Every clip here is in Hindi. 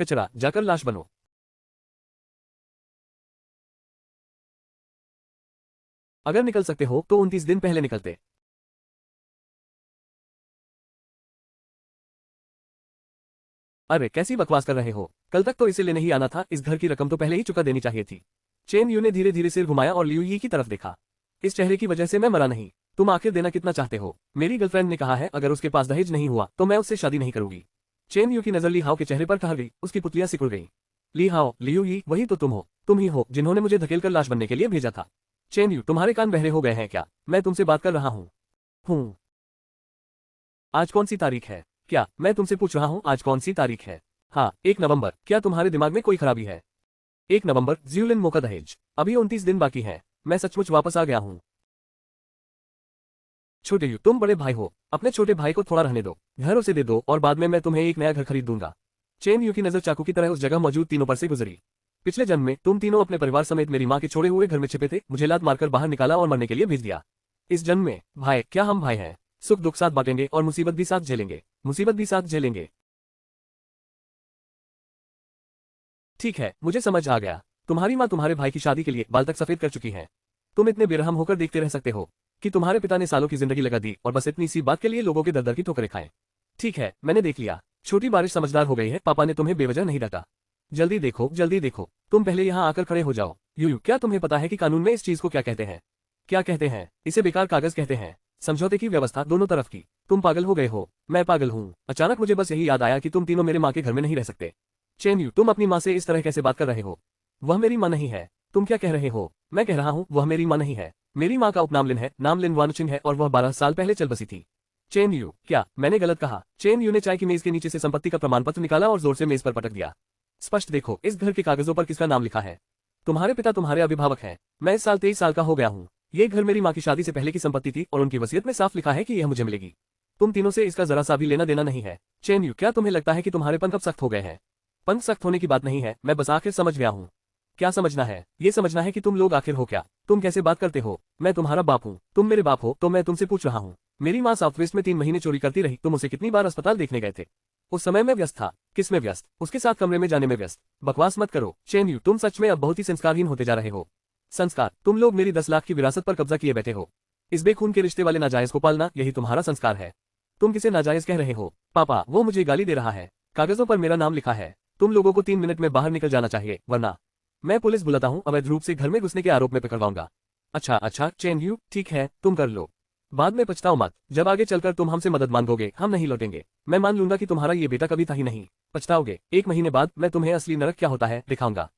कचरा, जाकर लाश बनो। अगर निकल सकते हो तो 29 दिन पहले निकलते। अरे कैसी बकवास कर रहे हो, कल तक तो इसे लेने ही आना था, इस घर की रकम तो पहले ही चुका देनी चाहिए थी। चेन यू ने धीरे धीरे सिर घुमाया और लियू यी की तरफ देखा। इस चेहरे की वजह से मैं मरा नहीं। तुम आखिर देना कितना चाहते हो? मेरी गर्लफ्रेंड ने कहा है अगर उसके पास दहेज नहीं हुआ तो मैं उससे शादी नहीं करूंगी। चेन यू की नजर ली हाओ के चेहरे पर ठहर गई, उसकी पुतलियां सिकुड़ गईं। ली हाओ, लियू यी, वही तो तुम हो, तुम ही हो जिन्होंने मुझे धकेलकर लाश बनने के लिए भेजा था। चेन यू, तुम्हारे कान बहरे हो गए हैं क्या? मैं तुमसे बात कर रहा हूँ। आज कौन सी तारीख है? क्या मैं तुमसे पूछ रहा हूँ आज कौन सी तारीख है? हाँ, 1 नवंबर। क्या तुम्हारे दिमाग में कोई खराबी है? 1 नवंबर, ज्यूलिन मो का दहेज। अभी 29 दिन बाकी हैं। मैं सचमुच वापस आ गया हूँ। छोटे यू, तुम बड़े भाई हो, अपने छोटे भाई को थोड़ा रहने दो, घर उसे दे दो और बाद में मैं तुम्हें एक नया घर खरीद दूंगा। चेन यू की नजर चाकू की तरह उस जगह मौजूद तीनों पर से गुजरी। पिछले जन्म में तुम तीनों अपने परिवार समेत मेरी माँ के छोड़े हुए घर में छिपे थे, मुझे लात मारकर बाहर निकाला और मरने के लिए भेज दिया। इस जन्म में भाई, क्या हम भाई हैं? सुख दुख साथ बांटेंगे और मुसीबत भी साथ झेलेंगे। मुसीबत भी साथ झेलेंगे। ठीक है, मुझे समझ आ गया। तुम्हारी माँ तुम्हारे भाई की शादी के लिए बाल तक सफेद कर चुकी है। तुम इतने बेरहम होकर देखते रह सकते हो कि तुम्हारे पिता ने सालों की जिंदगी लगा दी और बस इतनी सी बात के लिए लोगों के दर दर की ठोकरें खाएं। ठीक है, मैंने देख लिया। छोटी बारिश समझदार हो गई है, पापा ने तुम्हें बेवजह नहीं डांटा। जल्दी देखो, जल्दी देखो। तुम पहले यहाँ आकर खड़े हो जाओ। यूयू, क्या तुम्हें पता है कि कानून में इस चीज को क्या कहते हैं? क्या कहते हैं? इसे बेकार कागज कहते हैं। समझौते की व्यवस्था दोनों तरफ की। तुम पागल हो गए हो, मैं पागल हूँ। अचानक मुझे बस यही याद आया कि तुम तीनों मेरे माँ के घर में नहीं रह सकते। चेन यू, तुम अपनी माँ से इस तरह कैसे बात कर रहे हो? वह मेरी माँ नहीं है। तुम क्या कह रहे हो? मैं कह रहा हूँ वह मेरी माँ नहीं है। मेरी माँ का उपनाम लिन है, नाम लिन वानुचिंग है और वह 12 साल पहले चल बसी थी। चेन यू, क्या मैंने गलत कहा? चेन यू ने चाय की मेज के नीचे से संपत्ति का प्रमाण पत्र निकाला और जोर से मेज पर पटक दिया। स्पष्ट देखो, इस घर के कागजों पर किसका नाम लिखा है? तुम्हारे पिता तुम्हारे अभिभावक हैं। मैं इस साल 23 साल का हो गया हूँ। ये घर मेरी माँ की शादी से पहले की संपत्ति थी और उनकी वसीयत में साफ लिखा है कि यह मुझे मिलेगी। तुम तीनों से इसका जरा सा भी लेना देना नहीं है। चेन यू, क्या तुम्हें लगता है कि तुम्हारे पंख अब सख्त हो गए हैं? पंख सख्त होने की बात नहीं है, मैं बस आखिर समझ गया हूँ। क्या समझना है? ये समझना है कि तुम लोग आखिर हो क्या? तुम कैसे बात करते हो? मैं तुम्हारा बाप हूँ, तुम मेरे बाप हो, तो मैं तुमसे पूछ रहा हूँ। मेरी माँ साउथवेस्ट में 3 महीने चोरी करती रही, तुम उसे कितनी बार अस्पताल देखने गए थे? उस समय मैं व्यस्त था। किस में व्यस्त? उसके साथ कमरे में जाने में व्यस्त। बकवास मत करो। चेन यू, तुम सच में अब बहुत ही संस्कारहीन होते जा रहे हो। संस्कार? तुम लोग मेरी 10 लाख की विरासत पर कब्जा किए बैठे हो। इस बेखून के रिश्ते वाले नाजायज को पालना, यही तुम्हारा संस्कार है। तुम किसे नाजायज कह रहे हो? पापा, वो मुझे गाली दे रहा है। कागजों पर मेरा नाम लिखा है। तुम लोगों को 3 मिनट में बाहर निकल जाना चाहिए, वरना मैं पुलिस बुलाता हूँ, अवैध रूप से घर में घुसने के आरोप में पकड़वाऊंगा। अच्छा अच्छा चेन यू, ठीक है, तुम कर लो। बाद में पछताओ मत, जब आगे चलकर तुम हमसे मदद मांगोगे हम नहीं लौटेंगे। मैं मान लूंगा कि तुम्हारा ये बेटा कभी था ही नहीं। पछताओगे। 1 महीने बाद मैं तुम्हें असली नरक क्या होता है दिखाऊंगा।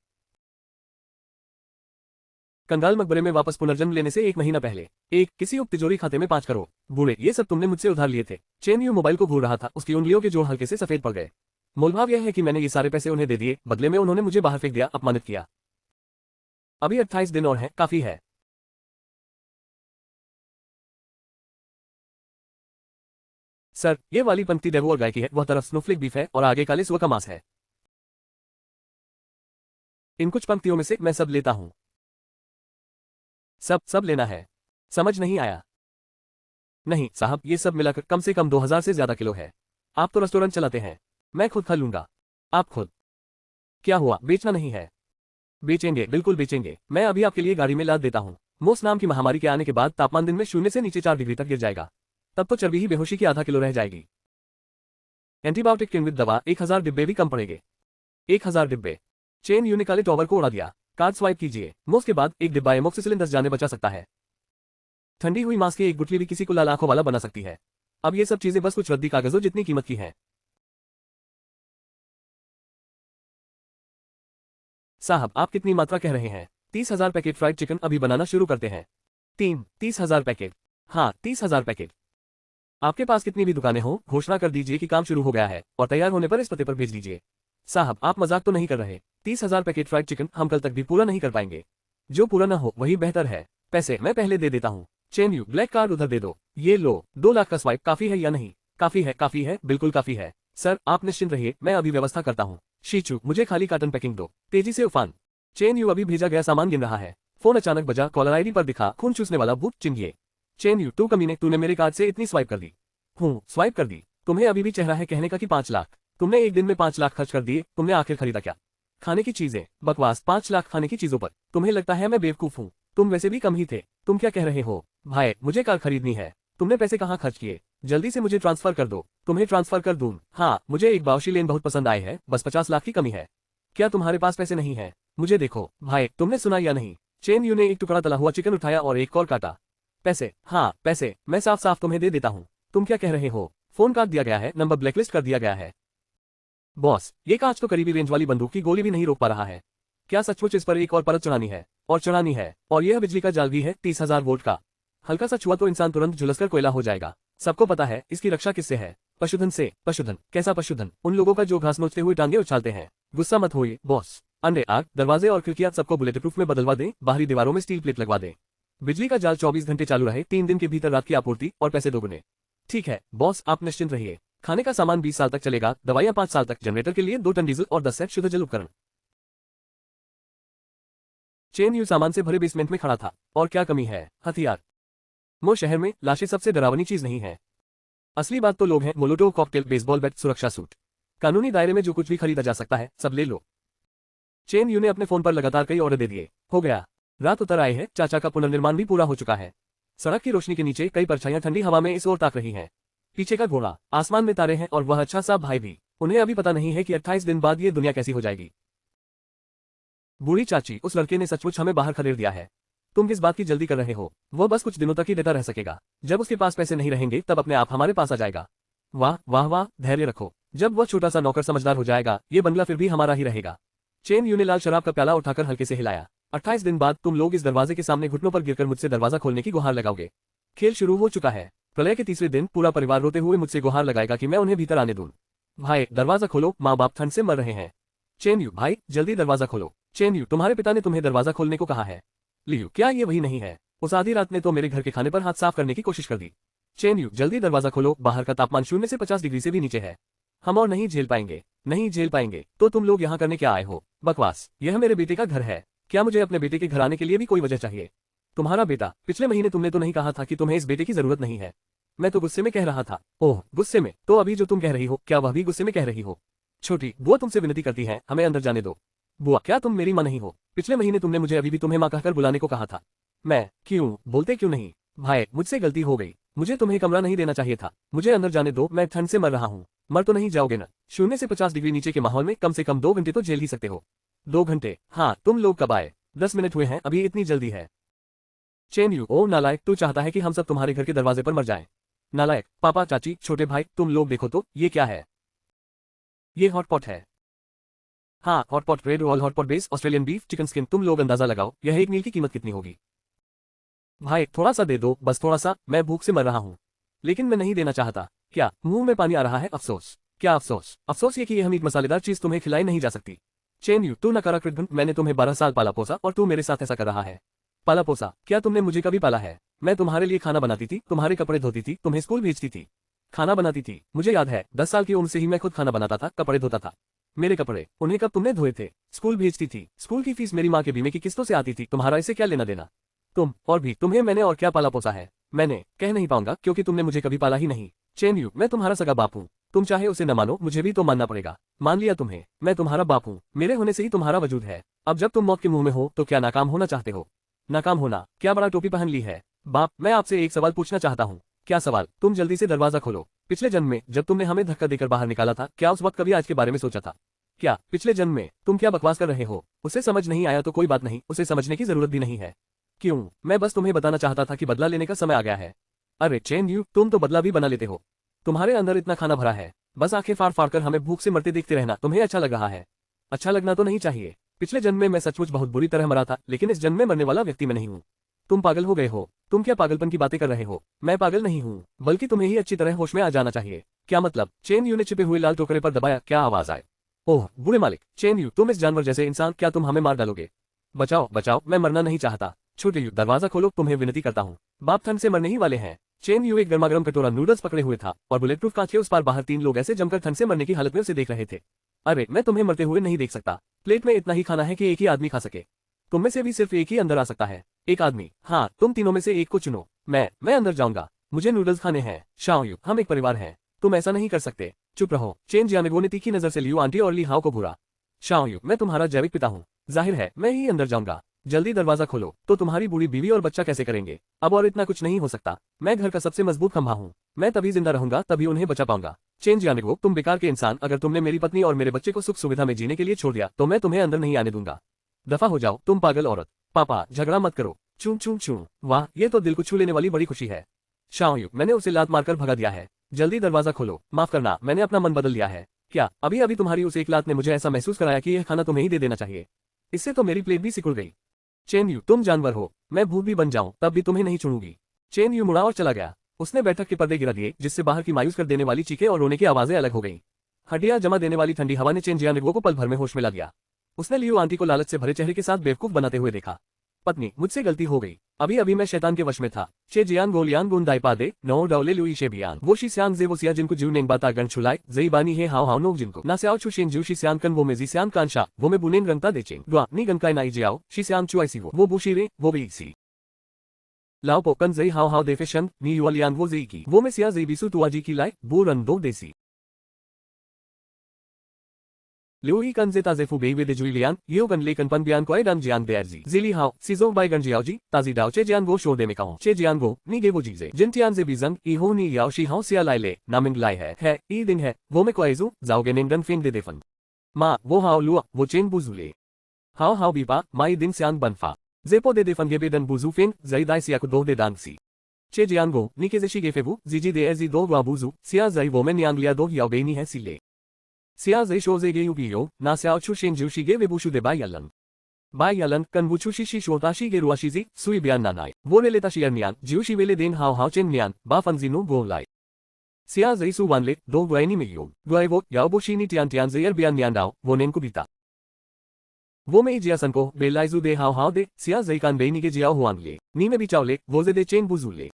कंगाल मकबरे में वापस पुनर्जन्म लेने से 1 महीना पहले। किसी उप तिजोरी खाते में 5 करोड़। बूढ़े, ये सब तुमने मुझसे उधार लिए थे। चेन यू मोबाइल को घूर रहा था, उसकी उंगलियों के जोड़ हल्के से सफेद पड़ गए। मोलभाव यह है कि मैंने ये सारे पैसे उन्हें दे दिए, बदले में उन्होंने मुझे बाहर फेंक दिया, अपमानित किया। अभी 28 दिन और हैं, काफी है। सर, ये वाली पंक्ति डेवो और गाय की है, वह तरफ स्नोफ्लेक बीफ है और आगे काले सुअर का मांस है। इन कुछ पंक्तियों में से मैं सब लेता हूँ। सब सब लेना है। समझ नहीं आया। नहीं साहब, ये सब मिलाकर कम से कम 2000 से ज्यादा किलो है। आप तो रेस्टोरेंट चलाते हैं, मैं खुद खा लूंगा। आप खुद? क्या हुआ, बेचना नहीं है? बेचेंगे, बिल्कुल बेचेंगे। मैं अभी आपके लिए गाड़ी में लाद देता हूँ। मोस नाम की महामारी के आने के बाद तापमान दिन में 0 से नीचे 4 डिग्री तक गिर जाएगा। तब तो चर्बी ही बेहोशी की आधा किलो रह जाएगी। एंटीबायोटिक किंग विद दवा 1000 डिब्बे भी कम पड़ेंगे। 1000 डिब्बे? चेन यू ने काले टॉवर को उड़ा दिया। कार्ड स्वाइप कीजिए। मोस के बाद एक डिब्बा एमोक्सिसिलिन 10 जाने बचा सकता है। ठंडी हुई मांस की एक गुठली भी किसी को लाल आंखों वाला बना सकती है। अब ये सब चीजें बस कुछ रद्दी कागजों जितनी कीमत की हैं। साहब, आप कितनी मात्रा कह रहे हैं? 30,000 पैकेट फ्राइड चिकन अभी बनाना शुरू करते हैं। 30,000 पैकेट? हाँ, 30,000 पैकेट। आपके पास कितनी भी दुकानें हो, घोषणा कर दीजिए कि काम शुरू हो गया है और तैयार होने पर इस पते पर भेज दीजिए। साहब, आप मजाक तो नहीं कर रहे? 30,000 पैकेट फ्राइड चिकन हम कल तक भी पूरा नहीं कर पाएंगे। जो पूरा ना हो वही बेहतर है। पैसे मैं पहले दे देता हूँ। चेन यू, ब्लैक कार्ड उधर दे दो। ये लो, 2 लाख का स्वाइप काफी है या नहीं? काफी है, बिल्कुल काफी है। सर, आप निश्चिंत रहिए, मैं अभी व्यवस्था करता हूँ। शीचू, मुझे खाली कार्टन पैकिंग दो, तेजी से उफान। चेन यू, अभी भेजा गया सामान गिन रहा है। फोन अचानक बजा, कॉलर आईडी पर दिखा, खून चूसने वाला भूत चिन्हिए। चेन यू, तू कमीने, तूने मेरे कार्ड से इतनी स्वाइप कर दी। स्वाइप कर दी? तुम्हें अभी भी चेहरा है कहने का कि 5 लाख? तुमने एक दिन में 5 लाख खर्च कर दिए, तुमने आखिर खरीदा क्या? खाने की चीजें, बकवास, 5 लाख खाने की चीजों पर। तुम्हें लगता है मैं बेवकूफ हूँ? तुम वैसे भी कम ही थे। तुम क्या कह रहे हो? भाई, मुझे कार खरीदनी है। तुमने पैसे कहाँ खर्च किए? जल्दी से मुझे ट्रांसफर कर दो। तुम्हें ट्रांसफर कर दूं? हाँ, मुझे एक बाउशी लेन बहुत पसंद आए है, बस 50 लाख की कमी है। क्या तुम्हारे पास पैसे नहीं है? मुझे देखो भाई, तुमने सुना या नहीं? चेन यू ने एक टुकड़ा तला हुआ चिकन उठाया और एक और काटा। पैसे? हाँ पैसे, मैं साफ साफ तुम्हें दे देता हूँ। तुम क्या कह रहे हो? फोन काट दिया गया है, नंबर ब्लैकलिस्ट कर दिया गया है। बॉस, ये कांच तो करीबी रेंज वाली बंदूक की गोली भी नहीं रोक पा रहा है। क्या सचमुच इस पर एक और परत चढ़ानी है? और चढ़ानी है, और यह बिजली का जाल भी है, 30,000 वोल्ट का। हल्का सा छुआ तो इंसान तुरंत झुलसकर कोयला हो जाएगा। सबको पता है इसकी रक्षा किससे है? पशुधन से। पशुधन? कैसा पशुधन? उन लोगों का जो घास नोचते हुए टांगे उछालते हैं। गुस्सा मत होइए बॉस। अंडे, आग, दरवाजे और खिड़कियां सबको बुलेट प्रूफ में बदलवा दें, बाहरी दीवारों में स्टील प्लेट लगवा दें। बिजली का जाल 24 घंटे चालू रहे, 3 दिन के भीतर रात की आपूर्ति और पैसे दोगुने। ठीक है बॉस, आप निश्चिंत रहिए। खाने का सामान 20 साल तक चलेगा, दवाइयां 5 साल तक, जनरेटर के लिए 2 टन डीजल और 10 सेट शुद्ध जल उपकरण। चेन यू सामान से भरे बेसमेंट में खड़ा था। और क्या कमी है? हथियार। मो शहर में लाशें सबसे डरावनी चीज नहीं है। असली बात तो लोग हैं। मोलोटोव कॉकटेल, बेसबॉल बैट, सुरक्षा सूट। कानूनी दायरे में जो कुछ भी खरीदा जा सकता है, सब ले लो। चेन यू ने अपने फोन पर लगातार कई ऑर्डर दे दिए। हो गया। रात उतर आए हैं, चाचा का पुनर्निर्माण भी पूरा हो चुका है। सड़क की रोशनी के नीचे कई परछाइयां ठंडी हवा में इस ओर ताक रही हैं। पीछे का घोड़ा, आसमान में तारे हैं और वह अच्छा सा भाई भी। उन्हें अभी पता नहीं है कि 28 दिन बाद ये दुनिया कैसी हो जाएगी। बूढ़ी चाची, उस लड़के ने सचमुच हमें बाहर खदेड़ दिया है। तुम किस बात की जल्दी कर रहे हो? वह बस कुछ दिनों तक ही देता रह सकेगा। जब उसके पास पैसे नहीं रहेंगे तब अपने आप हमारे पास आ जाएगा। वाह वाह वाह, धैर्य रखो। जब वह छोटा सा नौकर समझदार हो जाएगा, ये बंगला फिर भी हमारा ही रहेगा। चेन यू ने लाल शराब का प्याला उठाकर हल्के से हिलाया। 28 दिन बाद तुम लोग इस दरवाजे के सामने घुटनों पर गिरकर मुझसे दरवाजा खोलने की गुहार लगाओगे। खेल शुरू हो चुका है। प्रलय के तीसरे दिन पूरा परिवार रोते हुए मुझसे गुहार लगाएगा कि मैं उन्हें भीतर आने दूं। भाई, दरवाजा खोलो, माँ बाप ठंड से मर रहे हैं। चेन यू, भाई जल्दी दरवाजा खोलो। चेन यू, तुम्हारे पिता ने तुम्हें दरवाजा खोलने को कहा है। लियू, क्या ये वही नहीं है? उस आधी रात ने तो मेरे घर के खाने पर हाथ साफ करने की कोशिश कर दी। चेन यू, जल्दी दरवाजा खोलो, बाहर का तापमान 0 से 50 डिग्री से भी नीचे है। हम और नहीं झेल पाएंगे। नहीं झेल पाएंगे तो तुम लोग यहाँ करने क्या आए हो? बकवास। यह मेरे बेटे का घर है। क्या मुझे अपने बेटे के घर आने के लिए भी कोई वजह चाहिए? तुम्हारा बेटा? पिछले महीने तुमने तो नहीं कहा था कि तुम्हें इस बेटे की जरूरत नहीं है? मैं तो गुस्से में कह रहा था। ओह, गुस्से में? तो अभी जो तुम कह रही हो, क्या वह भी गुस्से में कह रही हो? छोटी बुआ तुमसे विनती करती है, हमें अंदर जाने दो। बुआ, क्या तुम मेरी माँ नहीं हो? पिछले महीने तुमने मुझे अभी भी तुम्हें माँ कहकर बुलाने को कहा था। मैं क्यों बोलते क्यों नहीं? भाई, मुझसे गलती हो गई। मुझे तुम्हें कमरा नहीं देना चाहिए था। मुझे अंदर जाने दो, मैं ठंड से मर रहा हूँ। मर तो नहीं जाओगे ना? 0 से 50 डिग्री नीचे के माहौल में कम से कम 2 घंटे तो झेल ही सकते हो। 2 घंटे? हाँ, तुम लोग कब आए? 10 मिनट हुए हैं, अभी इतनी जल्दी है? चेन यू, ओ नालायक, तू चाहता है कि हम सब तुम्हारे घर के दरवाजे पर मर जाएं। नालायक। पापा, चाची, छोटे भाई, तुम लोग देखो तो, ये क्या है? ये हॉटपॉट है। हाँ, hotpot, red royal hotpot base, Australian beef, chicken skin. तुम लोग अंदाजा लगाओ, यह एक मील की कीमत कितनी होगी? भाई, थोड़ा सा दे दो, बस थोड़ा सा, मैं भूख से मर रहा हूँ। लेकिन मैं नहीं देना चाहता। क्या? मुंह में पानी आ रहा है? अफसोस। क्या अफसोस? अफसोस ये कि यह मीट मसालेदार चीज तुम्हें खिलाई नहीं जा सकती। चेन यू, तू नकारात्मक धुन। मैंने तुम्हें 12 साल पाला पोसा और तू मेरे साथ ऐसा कर रहा है। पाला पोसा? क्या तुमने मुझे कभी पाला है? मैं तुम्हारे लिए खाना बनाती थी, तुम्हारे कपड़े धोती थी, तुम्हें स्कूल भेजती थी। खाना बनाती थी? मुझे याद है, 10 साल की उम्र से ही मैं खुद खाना बनाता था, कपड़े धोता था। मेरे कपड़े, उन्हें कब तुमने धोए थे? स्कूल भेजती थी। स्कूल की फीस मेरी माँ के बीमे की किस्तों से आती थी, तुम्हारा इसे क्या लेना देना? तुम और भी, तुम्हें मैंने और क्या पाला पोसा है? मैंने कह नहीं पाऊंगा क्योंकि तुमने मुझे कभी पाला ही नहीं। चेन यू, मैं तुम्हारा सगा बाप हूँ। तुम चाहे उसे न मानो, मुझे भी तो मानना पड़ेगा। मान लिया तुम्हें, मैं तुम्हारा बाप हूँ। मेरे होने से ही तुम्हारा वजूद है। अब जब तुम मौत के मुंह में हो तो क्या नाकाम होना चाहते हो? नाकाम होना? क्या बड़ा टोपी पहन ली है? बाप, मैं आपसे एक सवाल पूछना चाहता हूँ। क्या सवाल? तुम जल्दी से दरवाजा खोलो। पिछले जन्म में जब तुमने हमें धक्का देकर बाहर निकाला था, क्या उस वक्त कभी आज के बारे में सोचा था? क्या पिछले जन्म में? तुम क्या बकवास कर रहे हो? उसे समझ नहीं आया तो कोई बात नहीं, उसे समझने की जरूरत भी नहीं है। क्यों? मैं बस तुम्हें बताना चाहता था कि बदला लेने का समय आ गया है। अरे चेन यू, तुम तो बदला भी बना लेते हो। तुम्हारे अंदर इतना खाना भरा है, बस आंखें फाड़ फाड़ कर हमें भूख से मरते देखते रहना तुम्हें अच्छा लग रहा है। अच्छा लगना तो नहीं चाहिए। पिछले जन्म में मैं सचमुच बहुत बुरी तरह मरा था, लेकिन इस जन्म में मरने वाला व्यक्ति मैं नहीं हूँ। तुम पागल हो गए हो। तुम क्या पागलपन की बातें कर रहे हो? मैं पागल नहीं हूँ, बल्कि तुम्हें ही अच्छी तरह होश में आ जाना चाहिए। क्या मतलब? चेन यू ने छिपे हुए लाल टोकरे पर दबाया। क्या आवाज आए? ओह बूढ़े मालिक। चेन यू, तुम इस जानवर जैसे इंसान, क्या तुम हमें मार डालोगे? बचाओ बचाओ, मैं मरना नहीं चाहता। छोटे यू, दरवाजा खोलो, तुम्हें विनती करता हूँ। बाप ठंड से मरने ही वाले हैं। चेन यू एक गर्मागर्म कटोरा नूडल्स पकड़े हुए था और बुलेट प्रूफ कांच के उस पार बाहर 3 लोग ऐसे जमकर ठंड से मरने की हालत में उसे देख रहे थे। अरे, मैं तुम्हें मरते हुए नहीं देख सकता। प्लेट में इतना ही खाना है कि एक ही आदमी खा सके। तुम में से भी सिर्फ एक ही अंदर आ सकता है। एक आदमी? हाँ, तुम तीनों में से एक को चुनो। मैं अंदर जाऊंगा। मुझे नूडल्स खाने हैं। शाओ यू, हम एक परिवार हैं। तुम ऐसा नहीं कर सकते। चुप रहो। चेन जियानगो ने तीखी नजर से लियू आंटी और ली हाओ को घूरा। शाओयू, मैं तुम्हारा जैविक पिता हूँ। जाहिर है मैं ही अंदर जाऊंगा। जल्दी दरवाजा खोलो। तो तुम्हारी बूढ़ी बीवी और बच्चा कैसे करेंगे? अब और इतना कुछ नहीं हो सकता। मैं घर का सबसे मजबूत खंभा हूँ। मैं तभी जिंदा रहूंगा, तभी उन्हें बचा पाऊंगा। चेन जियानगो, तुम बेकार के इंसान, अगर तुमने मेरी पत्नी और मेरे बच्चे को सुख सुविधा में जीने के लिए छोड़ दिया तो मैं तुम्हें अंदर नहीं आने दूंगा। दफा हो जाओ, तुम पागल औरत। पापा, झगड़ा मत करो। चूं चूं चूं। वाह, ये तो दिल को छू लेने वाली बड़ी खुशी है। शाओयू, मैंने उसे लात मारकर भगा दिया है। जल्दी दरवाजा खोलो। माफ करना, मैंने अपना मन बदल लिया है। क्या अभी अभी तुम्हारी उस एक लात ने मुझे ऐसा महसूस कराया कि यह खाना तुम्हें ही दे देना चाहिए? इससे तो मेरी प्लेट भी सिकुड़ गई। चेन यू, तुम जानवर हो। मैं भूत भी बन जाऊं तब भी तुम्हें नहीं छोड़ूंगी। चेन यू मुड़ा और चला गया। उसने बैठक के पर्दे गिरा दिए, जिससे बाहर की मायूस कर देने वाली चीखें और रोने की आवाजें अलग हो गईं। हड्डियां जमा देने वाली ठंडी हवा ने चेन जियानगो को पल भर में होश में ला दिया। उसने लियू आंटी को लालच से भरे चेहरे के साथ बेवकूफ बनाते हुए देखा। पत्नी, मुझसे गलती हो गई। अभी अभी मैं शैतान के वश में था। चे जियान गोलियान गुन दाई पादे नो डाउले लुई शे बियान वो शी सियान जे वो सिया जिनको जीव नेंग बाता गण छुलाई जई बानी है हाउ हाउ नो जिनको ना स्याओ छु शेन जू शी सियान कन वो में जी सियान कांशा वो में बुनेन रंगता देचेंग दुआ नी गन काय नाई जियाओ शी सियान चुआई सी वो बुशीरे वो बेईसी लाओ पोकन जई हाउ हाउ दे फेशन नी युअलियान वो जई की वो में सिया जई बिसु तुआजी की लाई बू रन दो देसी लिu ही कन जे ताजे फु बेई वे दे जुलियान यो गन लेकन पन बियान कोई डन जियान बेरजी जिली हाउ सीजो बाई गन जियाओ जी ताजी डाओ चे जियान गो शो दे में काओ चे जियान गो नी गे वो जीजे जिनटियान जे बीजंग ई हो नी याओ शी हाउ सिया लाइले नामिंग लाई है ई दिन है वो में कोईजू जाओगे नेंगन फेंग दे देफन मा वो हाउ लुआ वो चेन बुजुले हाउ हाउ बीपा माई दिन स्यान बनफा जेपो दे देफन गे बेदन बुजू फेंग जई दाई सिया को दो दे दांगसी चे जियान गो नी के जेशी गे फेबू जीजी दे एजी दो वा बुजू सिया जई वो में नियांग लिया दो याओ बेनी है सिले सिया जई शो जे गे युबियो ना स्याओ छु शेन जू शी गे वे बुशु दे बाई यालन कन बुचु शी शी शोता शी गे रुआ शीजी सुई बियान नानाई वो ले लेता शियर नियान जिउ शी वेले देन हाउ हाउ चेन नियान बा फंजीनो गो लाई सिया जई सु वानले दो गुआइनी में यो गुआई वो याओ बो she knee Tian Tian jeer बियान नियान डाओ वो नेन को बीता वो में जियासन को बेलाइजू दे हाउ हाउ दे सिया जई कान बेनी के जियाओ हुआंग ले नी में बिचाओ ले वो जे दे चेन बुजू ले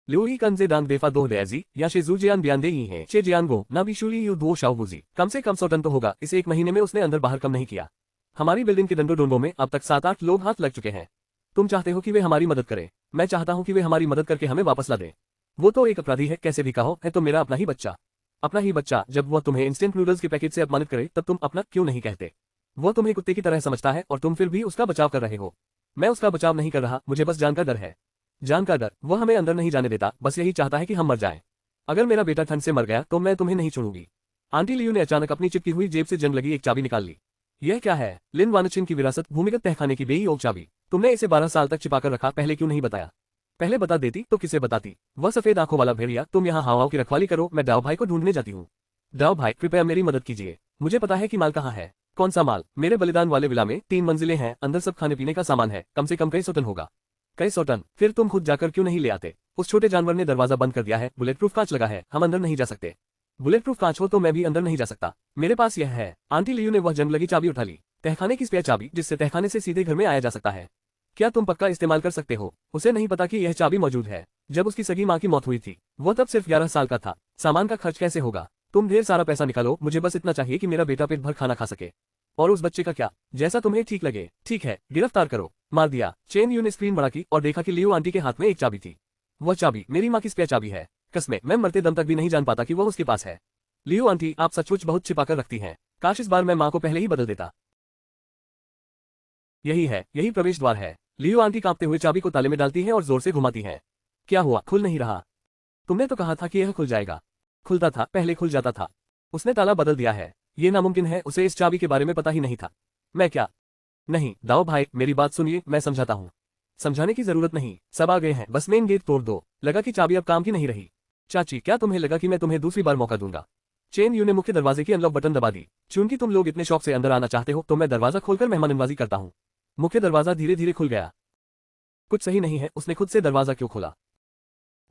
लिu ही कंजे दांग देफा दो देजी या शे जू जियान बयान दे ही है चे जियान गो ना भी शुली यू दो शाओ बुजी कम से कम 100 टन तो होगा। इसे 1 महीने में उसने अंदर बाहर कम नहीं किया। हमारी बिल्डिंग के डंडो डोंबो में अब तक 7-8 लोग हाथ लग चुके हैं। तुम चाहते हो कि वे हमारी मदद करें, मैं चाहता हूं कि वे हमारी मदद करके हमें वापस ला दें। वो तो एक अपराधी है, कैसे भी कहो, है तो मेरा अपना ही बच्चा। अपना ही बच्चा। जब वह तुम्हें इंस्टेंट नूडल्स के पैकेट से अपमानित करे तब तुम अपना क्यों नहीं कहते? वो तुम्हें कुत्ते की तरह समझता है और तुम फिर भी उसका बचाव कर रहे हो। मैं उसका बचाव नहीं कर रहा, मुझे बस जान का डर है। जान का डर। वह हमें अंदर नहीं जाने देता, बस यही चाहता है कि हम मर जाएं। अगर मेरा बेटा ठंड से मर गया तो मैं तुम्हें नहीं छोड़ूंगी। आंटी लियू ने अचानक अपनी चिपकी हुई जेब से जंग लगी एक चाबी निकाल ली। यह क्या है? लिन वानचिन की विरासत, भूमिगत तहखाने की बेई ओक चाबी। तुमने इसे 12 साल तक छिपाकर रखा, पहले क्यों नहीं बताया? पहले बता देती तो किसे बताती? वह सफेद आंखों वाला भेड़िया, तुम यहाँ हावाओं की रखवाली करो, मैं डाओ भाई को ढूंढने जाती हूँ। डाओ भाई, कृपया मेरी मदद कीजिए। मुझे पता है कि माल कहाँ है। कौन सा माल? मेरे बलिदान वाले विला में 3 मंजिलें हैं, अंदर सब खाने पीने का सामान है, कम से कम कई 100 टन होगा। कई 100 टन? फिर तुम खुद जाकर क्यों नहीं ले आते? उस छोटे जानवर ने दरवाजा बंद कर दिया है, बुलेट प्रूफ कांच लगा है, हम अंदर नहीं जा सकते। बुलेट प्रूफ कांच हो तो मैं भी अंदर नहीं जा सकता। मेरे पास यह है। आंटी लियू ने वह जंग लगी चाबी उठा ली। तहखाने की स्पेयर चाबी, जिससे तहखाने से सीधे घर में आया जा सकता है। क्या तुम पक्का इस्तेमाल कर सकते हो? उसे नहीं पता कि यह चाबी मौजूद है। जब उसकी सगी माँ की मौत हुई थी वह तब सिर्फ 11 साल का था। सामान का खर्च कैसे होगा? तुम ढेर सारा पैसा निकालो, मुझे बस इतना चाहिए कि मेरा बेटा पेट भर खाना खा सके। और उस बच्चे का क्या? जैसा तुम्हें ठीक लगे। ठीक है, गिरफ्तार करो। मार दिया। चेन यू ने स्क्रीन बढ़ा की और देखा कि लियू आंटी के हाथ में एक चाबी थी। वह चाबी मेरी माँ की स्पेयर चाबी है। कसमें मैं मरते दम तक भी नहीं जान पाता कि वह उसके पास है। लियू आंटी, आप सचमुच बहुत छिपाकर रखती हैं। काश इस बार मैं माँ को पहले ही बदल देता। यही है, यही प्रवेश द्वार है। लियू आंटी कांपते हुए चाबी को ताले में डालती है और जोर से घुमाती है। क्या हुआ? खुल नहीं रहा। तुमने तो कहा था कि यह खुल जाएगा। खुलता था, पहले खुल जाता था। उसने ताला बदल दिया है। ये नामुमकिन है, उसे इस चाबी के बारे में पता ही नहीं था। मैं क्या? नहीं दाओ भाई, मेरी बात सुनिए, मैं समझाता हूँ। समझाने की जरूरत नहीं, सब आ गए हैं, बस मेन गेट तोड़ दो। लगा कि चाबी अब काम की नहीं रही। चाची, क्या तुम्हें लगा कि मैं तुम्हें दूसरी बार मौका दूंगा? चेन यू ने मुख्य दरवाजे की अनलॉक बटन दबा दी। चूंकि तुम लोग इतने शौक से अंदर आना चाहते हो तो मैं दरवाजा खोलकर मेहमाननवाजी करता हूँ। मुख्य दरवाजा धीरे धीरे खुल गया। कुछ सही नहीं है, उसने खुद से दरवाजा क्यों खोला?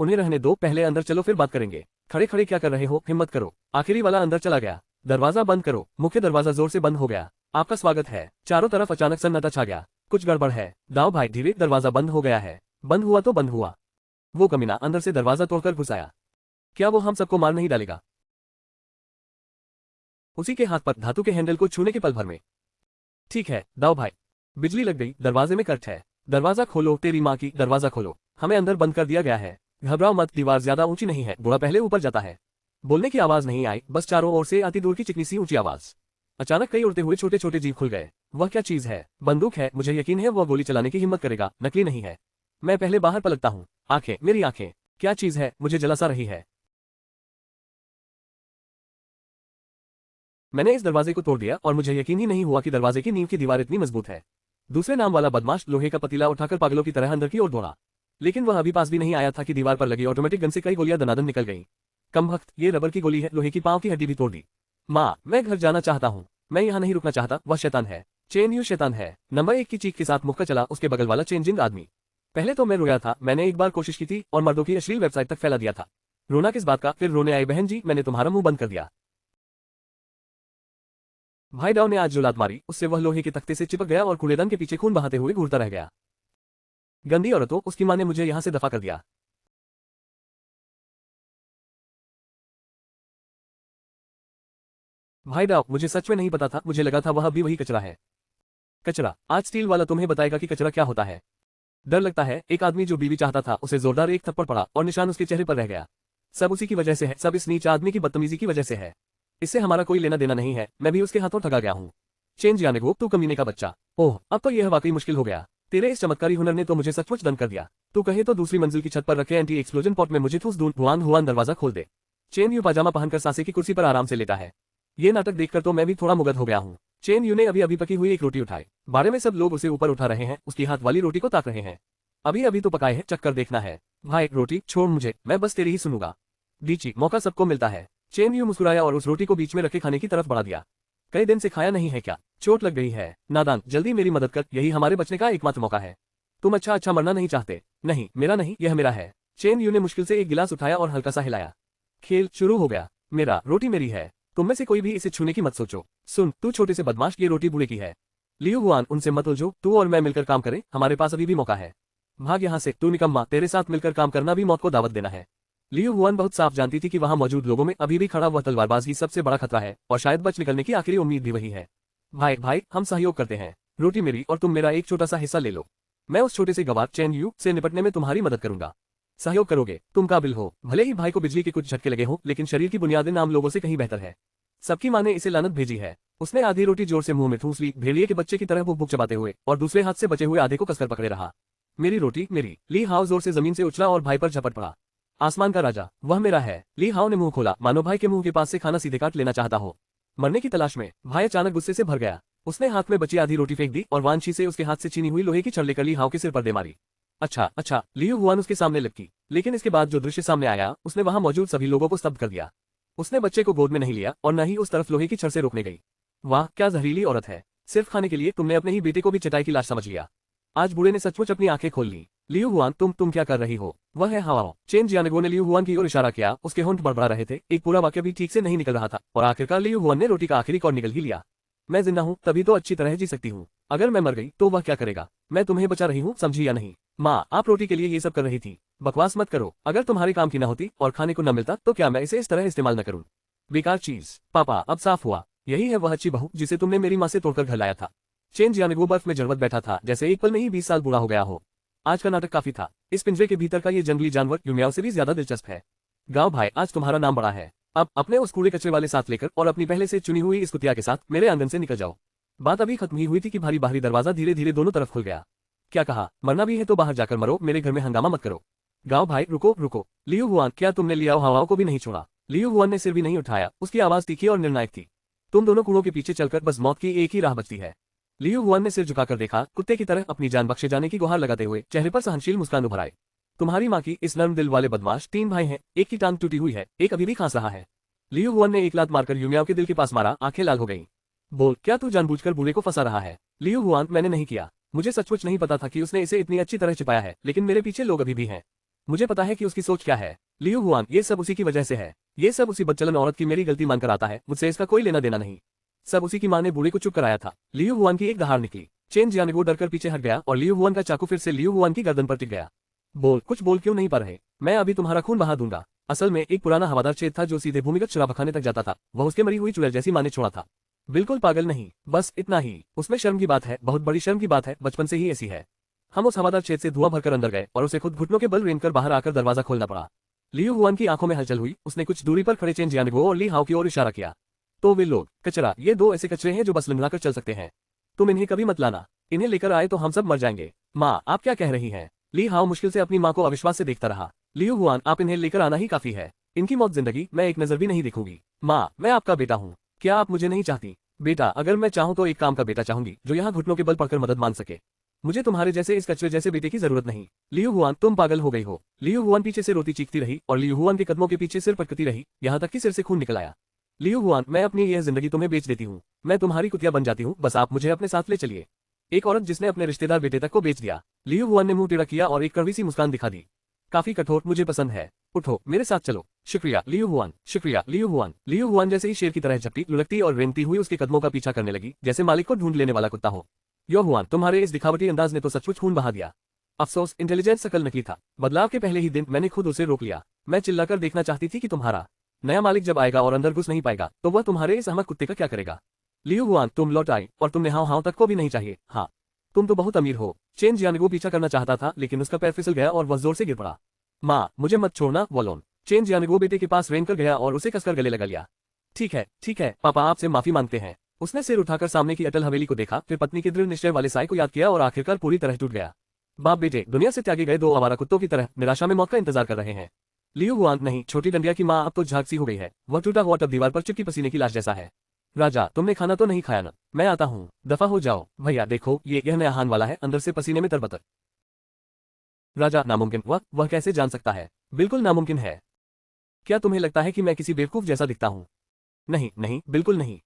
उन्हें रहने दो, पहले अंदर चलो फिर बात करेंगे। खड़े खड़े क्या कर रहे हो, हिम्मत करो। आखिरी वाला अंदर चला गया। दरवाजा बंद करो। मुख्य दरवाजा जोर से बंद हो गया। आपका स्वागत है। चारों तरफ अचानक सन्नाटा छा गया। कुछ गड़बड़ है। दाओ भाई, धीरे, दरवाजा बंद हो गया है। बंद हुआ तो बंद हुआ। वो कमीना अंदर से दरवाजा तोड़कर घुस आया। क्या वो हम सबको मार नहीं डालेगा? उसी के हाथ पर धातु के हैंडल को छूने के पल भर में। ठीक है दाओ भाई। बिजली लग गई, दरवाजे में करंट है। दरवाजा खोलो, तेरी माँ की, दरवाजा खोलो। हमें अंदर बंद कर दिया गया है। घबराओ मत, दीवार ज्यादा ऊंची नहीं है, बुरा पहले ऊपर जाता है। बोलने की आवाज नहीं आई, बस चारों ओर से आती दूर की चिकनी सी ऊंची आवाज। अचानक कई उड़ते हुए छोटे छोटे जीव खुल गए। वह क्या चीज है? बंदूक है, मुझे यकीन है वह गोली चलाने की हिम्मत करेगा, नकली नहीं है। मैं पहले बाहर पलटता हूँ। आंखें, मेरी आंखें। क्या चीज है? मुझे जला सा रही है। मैंने इस दरवाजे को तोड़ दिया और मुझे यकीन ही नहीं हुआ कि दरवाजे की नींव की दीवार इतनी मजबूत है। दूसरे नाम वाला बदमाश लोहे का पतीला उठाकर पागलों की तरह अंदर की ओर दौड़ा। लेकिन वह अभी पास भी नहीं आया था कि दीवार पर लगी ऑटोमेटिक गन से कई गोलियां दनादन निकल गईं। कमबख्त, ये रबर की गोली है, लोहे की पांव की हड्डी भी तोड़ दी। माँ, मैं घर जाना चाहता हूँ। मैं यहाँ नहीं रुकना चाहता, वह शैतान है। चेन यू शैतान है। नंबर 1 की चीख के साथ मुक्का चला उसके बगल वाला चेन जिंग आदमी। पहले तो मैं रोया था, मैंने एक बार कोशिश की थी और मर्दों की अश्लील वेबसाइट तक फैला दिया था। रोना किस बात का? फिर रोने आई बहन जी, मैंने तुम्हारा मुंह बंद कर दिया। भाई डाव ने आज जो लात मारी उससे वह लोहे के तख्ते से चिपक गया और कूड़ेदान के पीछे खून बहाते हुए घूरता रह गया। गंदी औरतों, उसकी मां ने मुझे यहां से दफा कर दिया। भाई डाव, मुझे सच में नहीं पता था, मुझे लगा था वह भी वही कचरा है। कचरा? आज स्टील वाला तुम्हें बताएगा कि कचरा क्या होता है। डर लगता है। एक आदमी जो बीवी चाहता था उसे जोरदार एक थप्पड़ पड़ा और निशान उसके चेहरे पर रह गया। सब उसी की वजह से है, सब इस नीच आदमी की बदतमीजी की वजह से है। इससे हमारा कोई लेना देना नहीं है, मैं भी उसके हाथों ठगा गया हूँ। चेंज यानेगो, तू कमीने का बच्चा। ओह, अब तो यह वाकई मुश्किल हो गया। तेरे इस चमत्कारी हुनर ने तो मुझे सचमुच दंग कर दिया। तू कहे तो दूसरी मंजिल की छत पर रखे एंटी एक्सप्लोजन पॉट में मुझे ठूस दूं। हुआन हुआन, दरवाजा खोल दे। चेन यू पाजामा पहनकर सासे की कुर्सी पर आराम से लेटा है। ये नाटक देखकर तो मैं भी थोड़ा मुग्ध हो गया हूँ। चेन यू ने अभी अभी पकी हुई एक रोटी उठाई। बारे में सब लोग उसे ऊपर उठा रहे हैं, उसकी हाथ वाली रोटी को ताक रहे हैं। अभी अभी तो पकाए है, चक्कर देखना है। भाई रोटी छोड़ मुझे, मैं बस तेरी ही सुनूंगा। डीची, मौका सबको मिलता है। चेन यू मुस्कुराया और उस रोटी को बीच में रखे खाने की तरफ बढ़ा दिया। कई दिन से खाया नहीं है क्या? चोट लग गई है? नादान, जल्दी मेरी मदद कर, यही हमारे बचने का एकमात्र मौका है। तुम अच्छा अच्छा मरना नहीं चाहते? नहीं, मेरा नहीं, यह मेरा है। चेन यू ने मुश्किल से एक गिलास उठाया और हल्का सा हिलाया। खेल शुरू हो गया। मेरा, रोटी मेरी है। तुम में से कोई भी इसे छूने की मत सोचो। सुन, तू छोटे से बदमाश, ये रोटी बूढ़े की है। लियू हुआन, उनसे मत उलझो, तू और मैं मिलकर काम करें, हमारे पास अभी भी मौका है। भाग यहाँ से, तू निकम्मा, तेरे साथ मिलकर काम करना भी मौत को दावत देना है। लियू हुआन बहुत साफ जानती थी कि वहां मौजूद लोगों में अभी भी खड़ा वह तलवारबाज ही सबसे बड़ा खतरा है और शायद बच निकलने की आखिरी उम्मीद भी वही है। भाई भाई, हम सहयोग करते हैं। रोटी मेरी और तुम मेरा एक छोटा सा हिस्सा ले लो। मैं उस छोटे से गवार चेन यू से निपटने में तुम्हारी मदद करूंगा। सहयोग करोगे? तुम काबिल हो। भले ही भाई को बिजली के कुछ झटके लगे हों, लेकिन शरीर की बुनियादें आम लोगों से कहीं बेहतर है। सबकी माँ ने इसे लानत भेजी है। उसने आधी रोटी जोर से मुंह में ठूस ली, भेड़िए के बच्चे की तरह भूख भूख चबाते हुए, और दूसरे हाथ से बचे हुए आधे को कसकर पकड़े रहा। मेरी रोटी मेरी। ली हाओ जोर से जमीन से उछला और भाई पर झपट पड़ा। आसमान का राजा, वह मेरा है। ली हाओ ने मुंह खोला, मानो भाई के मुंह के पास से खाना सीधे काट लेना चाहता हो। मरने की तलाश में भाई अचानक गुस्से से भर गया। उसने हाथ में बची आधी रोटी फेंक दी और वांछी से उसके हाथ से छीनी हुई लोहे की छड़ लेकर ली हाओ के सिर पर दे मारी। अच्छा अच्छा, लियू हुआन उसके सामने लपकी, लेकिन इसके बाद जो दृश्य सामने आया उसने वहां मौजूद सभी लोगों को स्तब्ध कर दिया। उसने बच्चे को गोद में नहीं लिया और न ही उस तरफ लोहे की छड़ से रोकने गई। वाह, क्या जहरीली औरत है। सिर्फ खाने के लिए तुमने अपने ही बेटे को भी चटाई की लाश समझ लिया। आज बूढ़े ने सचमुच अपनी आंखें खोल ली। लियू हुआन, तुम क्या कर रही हो? वह है हाओ। चेन जियानगो ने लियू हुआन की ओर इशारा किया, उसके होंठ बड़बड़ा रहे थे, एक पूरा वाक्य भी ठीक से नहीं निकल रहा था, और आखिरकार लियू हुआन ने रोटी का आखिरी कौर निकल ही लिया। मैं जिंदा हूँ तभी तो अच्छी तरह जी सकती हूँ। अगर मैं मर गई तो वह क्या करेगा? मैं तुम्हें बचा रही हूँ, समझी या नहीं? माँ, आप रोटी के लिए ये सब कर रही थी। बकवास मत करो। अगर तुम्हारे काम की न होती और खाने को न मिलता तो क्या मैं इसे इस तरह इस्तेमाल न करूँ? बेकार चीज। पापा, अब साफ हुआ। यही है वह अच्छी बहू जिसे तुमने मेरी माँ से तोड़कर घर लाया था। चेन जियानगो बर्फ में जड़वत बैठा था, जैसे एक पल में ही 20 साल बूढ़ा हो गया हो। आज का नाटक काफी था। इस पिंजरे के भीतर का ये जंगली जानवर युमियाओ से भी ज्यादा दिलचस्प है। गांव भाई, आज तुम्हारा नाम बड़ा है। अब अपने उस कूड़े कचरे वाले साथ लेकर और अपनी पहले से चुनी हुई इस कुतिया के साथ मेरे आंगन से निकल जाओ। बात अभी खत्म ही हुई थी कि भारी बाहरी दरवाजा धीरे धीरे दोनों तरफ खुल गया। क्या कहा? मरना भी है तो बाहर जाकर मरो, मेरे घर में हंगामा मत करो। गांव भाई, रुको रुको। लियू हुआन, क्या तुमने लियाओ हाओ को भी नहीं छोड़ा? लियू हुआन ने सिर भी नहीं उठाया, उसकी आवाज तीखी और निर्णायक थी। तुम दोनों कूड़ों के पीछे चलकर बस मौत की एक ही राह बचती है। लियू हुआन ने सिर झुकाकर देखा, कुत्ते की तरह अपनी जान बख्शे जाने की गुहार लगाते हुए, चेहरे पर सहनशील मुस्कान उभर आई। तुम्हारी माँ की इस नर्म दिल वाले बदमाश 3 भाई हैं, एक की टांग टूटी हुई है, एक अभी भी खांस रहा है। लियू हुआन ने एक लात मारकर युमियाओ के दिल के पास मारा, आंखें लाल हो गईं। बोल, क्या तू जानबूझकर बूढ़े को फंसा रहा है? लियू हुआन, मैंने नहीं किया। मुझे सचमुच नहीं पता था कि उसने इसे इतनी अच्छी तरह छिपाया है, लेकिन मेरे पीछे लोग अभी भी हैं। मुझे पता है कि उसकी सोच क्या है। लियू हुआन, ये सब उसी की वजह से है। ये सब उसी बदचलन औरत की मेरी गलती मानकर आता है, मुझसे इसका कोई लेना देना नहीं। सब उसी की माँ ने बूढ़े को चुप कराया था। लियू हुआन की एक दहाड़ निकली। चेन जियानगो डरकर पीछे हट गया और लियू हुआन का चाकू फिर से लियू हुआन की गर्दन पर टिक गया। बोल, कुछ बोल क्यों नहीं पा रहे? मैं अभी तुम्हारा खून बहा दूंगा। असल में एक पुराना हवादार छेद था जो सीधे भूमिगत शराबखाने तक जाता था, वह उसके मरी हुई चुड़ैल जैसी माँ ने छोड़ा था। बिल्कुल पागल नहीं, बस इतना ही। उसमें शर्म की बात है, बहुत बड़ी शर्म की बात है, बचपन से ही ऐसी है। हम उस हवादार छेद से धुआं भरकर अंदर गए और उसे खुद घुटनों के बल रेंगकर बाहर आकर दरवाजा खोलना पड़ा। लियू हुआन की आंखों में हलचल हुई, उसने कुछ दूरी पर खड़े चेन जियानगो और ली हाओ की ओर इशारा किया। तो वे लोग, कचरा, ये दो ऐसे कचरे हैं जो बस लंगड़ाकर चल सकते हैं। तुम इन्हें कभी मत लाना, इन्हें लेकर आए तो हम सब मर जाएंगे। माँ, आप क्या कह रही हैं? ली हाओ मुश्किल से अपनी माँ को अविश्वास से देखता रहा। लियू हुआन, आप इन्हें लेकर आना ही काफी है। इनकी मौत जिंदगी मैं एक नजर भी नहीं देखूंगी। माँ, मैं आपका बेटा हूँ, क्या आप मुझे नहीं चाहती? बेटा, अगर मैं चाहूँ तो एक काम का बेटा चाहूंगी जो यहाँ घुटनों के बल पड़कर मदद मांग सके। मुझे तुम्हारे जैसे इस कचरे जैसे बेटे की जरूरत नहीं। लियू हुआन, तुम पागल हो गई हो। लियू हुआन पीछे से रोती चीखती रही और लियू हुआन के कदमों के पीछे सिर पटकती रही, यहाँ तक कि सिर से खून निकल आया। लियू हुआन, मैं अपनी यह जिंदगी तुम्हें बेच देती हूँ, मैं तुम्हारी कुतिया बन जाती हूँ, बस आप मुझे अपने साथ ले चलिए। एक औरत जिसने अपने रिश्तेदार बेटे तक को बेच दिया। लियू हुआन ने मुंह टेढ़ा किया और एक कड़वी सी मुस्कान दिखा दी। काफी कठोर, मुझे पसंद है। उठो, मेरे साथ चलो। शुक्रिया लियू हुआन, शुक्रिया लियू हुआन। लियू हुआन जैसे ही शेर की तरह झपटी, लुढ़कती और रेंगती हुई उसके कदमों का पीछा करने लगी, जैसे मालिक को ढूंढ लेने वाला कुत्ता हो। यो हुआन, तुम्हारे इस दिखावटी अंदाज ने तो सचमुच खून बहा दिया। अफसोस, इंटेलिजेंस शकल नकली था। बदलाव के पहले ही दिन मैंने खुद उसे रोक लिया। मैं चिल्लाकर देखना चाहती थी कि तुम्हारा नया मालिक जब आएगा और अंदर घुस नहीं पाएगा तो वह तुम्हारे इस अहमक कुत्ते का क्या करेगा। लियू हुआन, तुम लौट आई और तुमने हाव हाव तक को भी नहीं चाहिए। हाँ, तुम तो बहुत अमीर हो। चेन जियानगो पीछा करना चाहता था लेकिन उसका पैर फिसल गया और वह जोर से गिर पड़ा। माँ, मुझे मत छोड़ना, वॉलोन। चेन जियानगो बेटे के पास रेंग कर गया और उसे कसकर गले लगा लिया। ठीक है, पापा आपसे माफी मांगते हैं। उसने सिर उठाकर सामने की अटल हवेली को देखा, फिर पत्नी के दृढ़ निश्चय वाले साय को याद किया और आखिरकार पूरी तरह टूट गया। बाप बेटे दुनिया से त्यागे गए दो आवारा कुत्तों की तरह निराशा में मौत का इंतजार कर रहे हैं। लियू हुआन, नहीं, छोटी डंडिया की माँ अब तो झांक सी हो गई है। वह टूटा हुआ टब दीवार पर चिपकी पसीने की लाश जैसा है। राजा, तुमने खाना तो नहीं खाया ना? मैं आता हूँ, दफा हो जाओ। भैया देखो, यह नया हान वाला है, अंदर से पसीने में तरबतर। राजा, नामुमकिन। वह कैसे जान सकता है? बिल्कुल नामुमकिन है। क्या तुम्हें लगता है कि मैं किसी बेवकूफ जैसा दिखता हूँ? नहीं नहीं, बिल्कुल नहीं।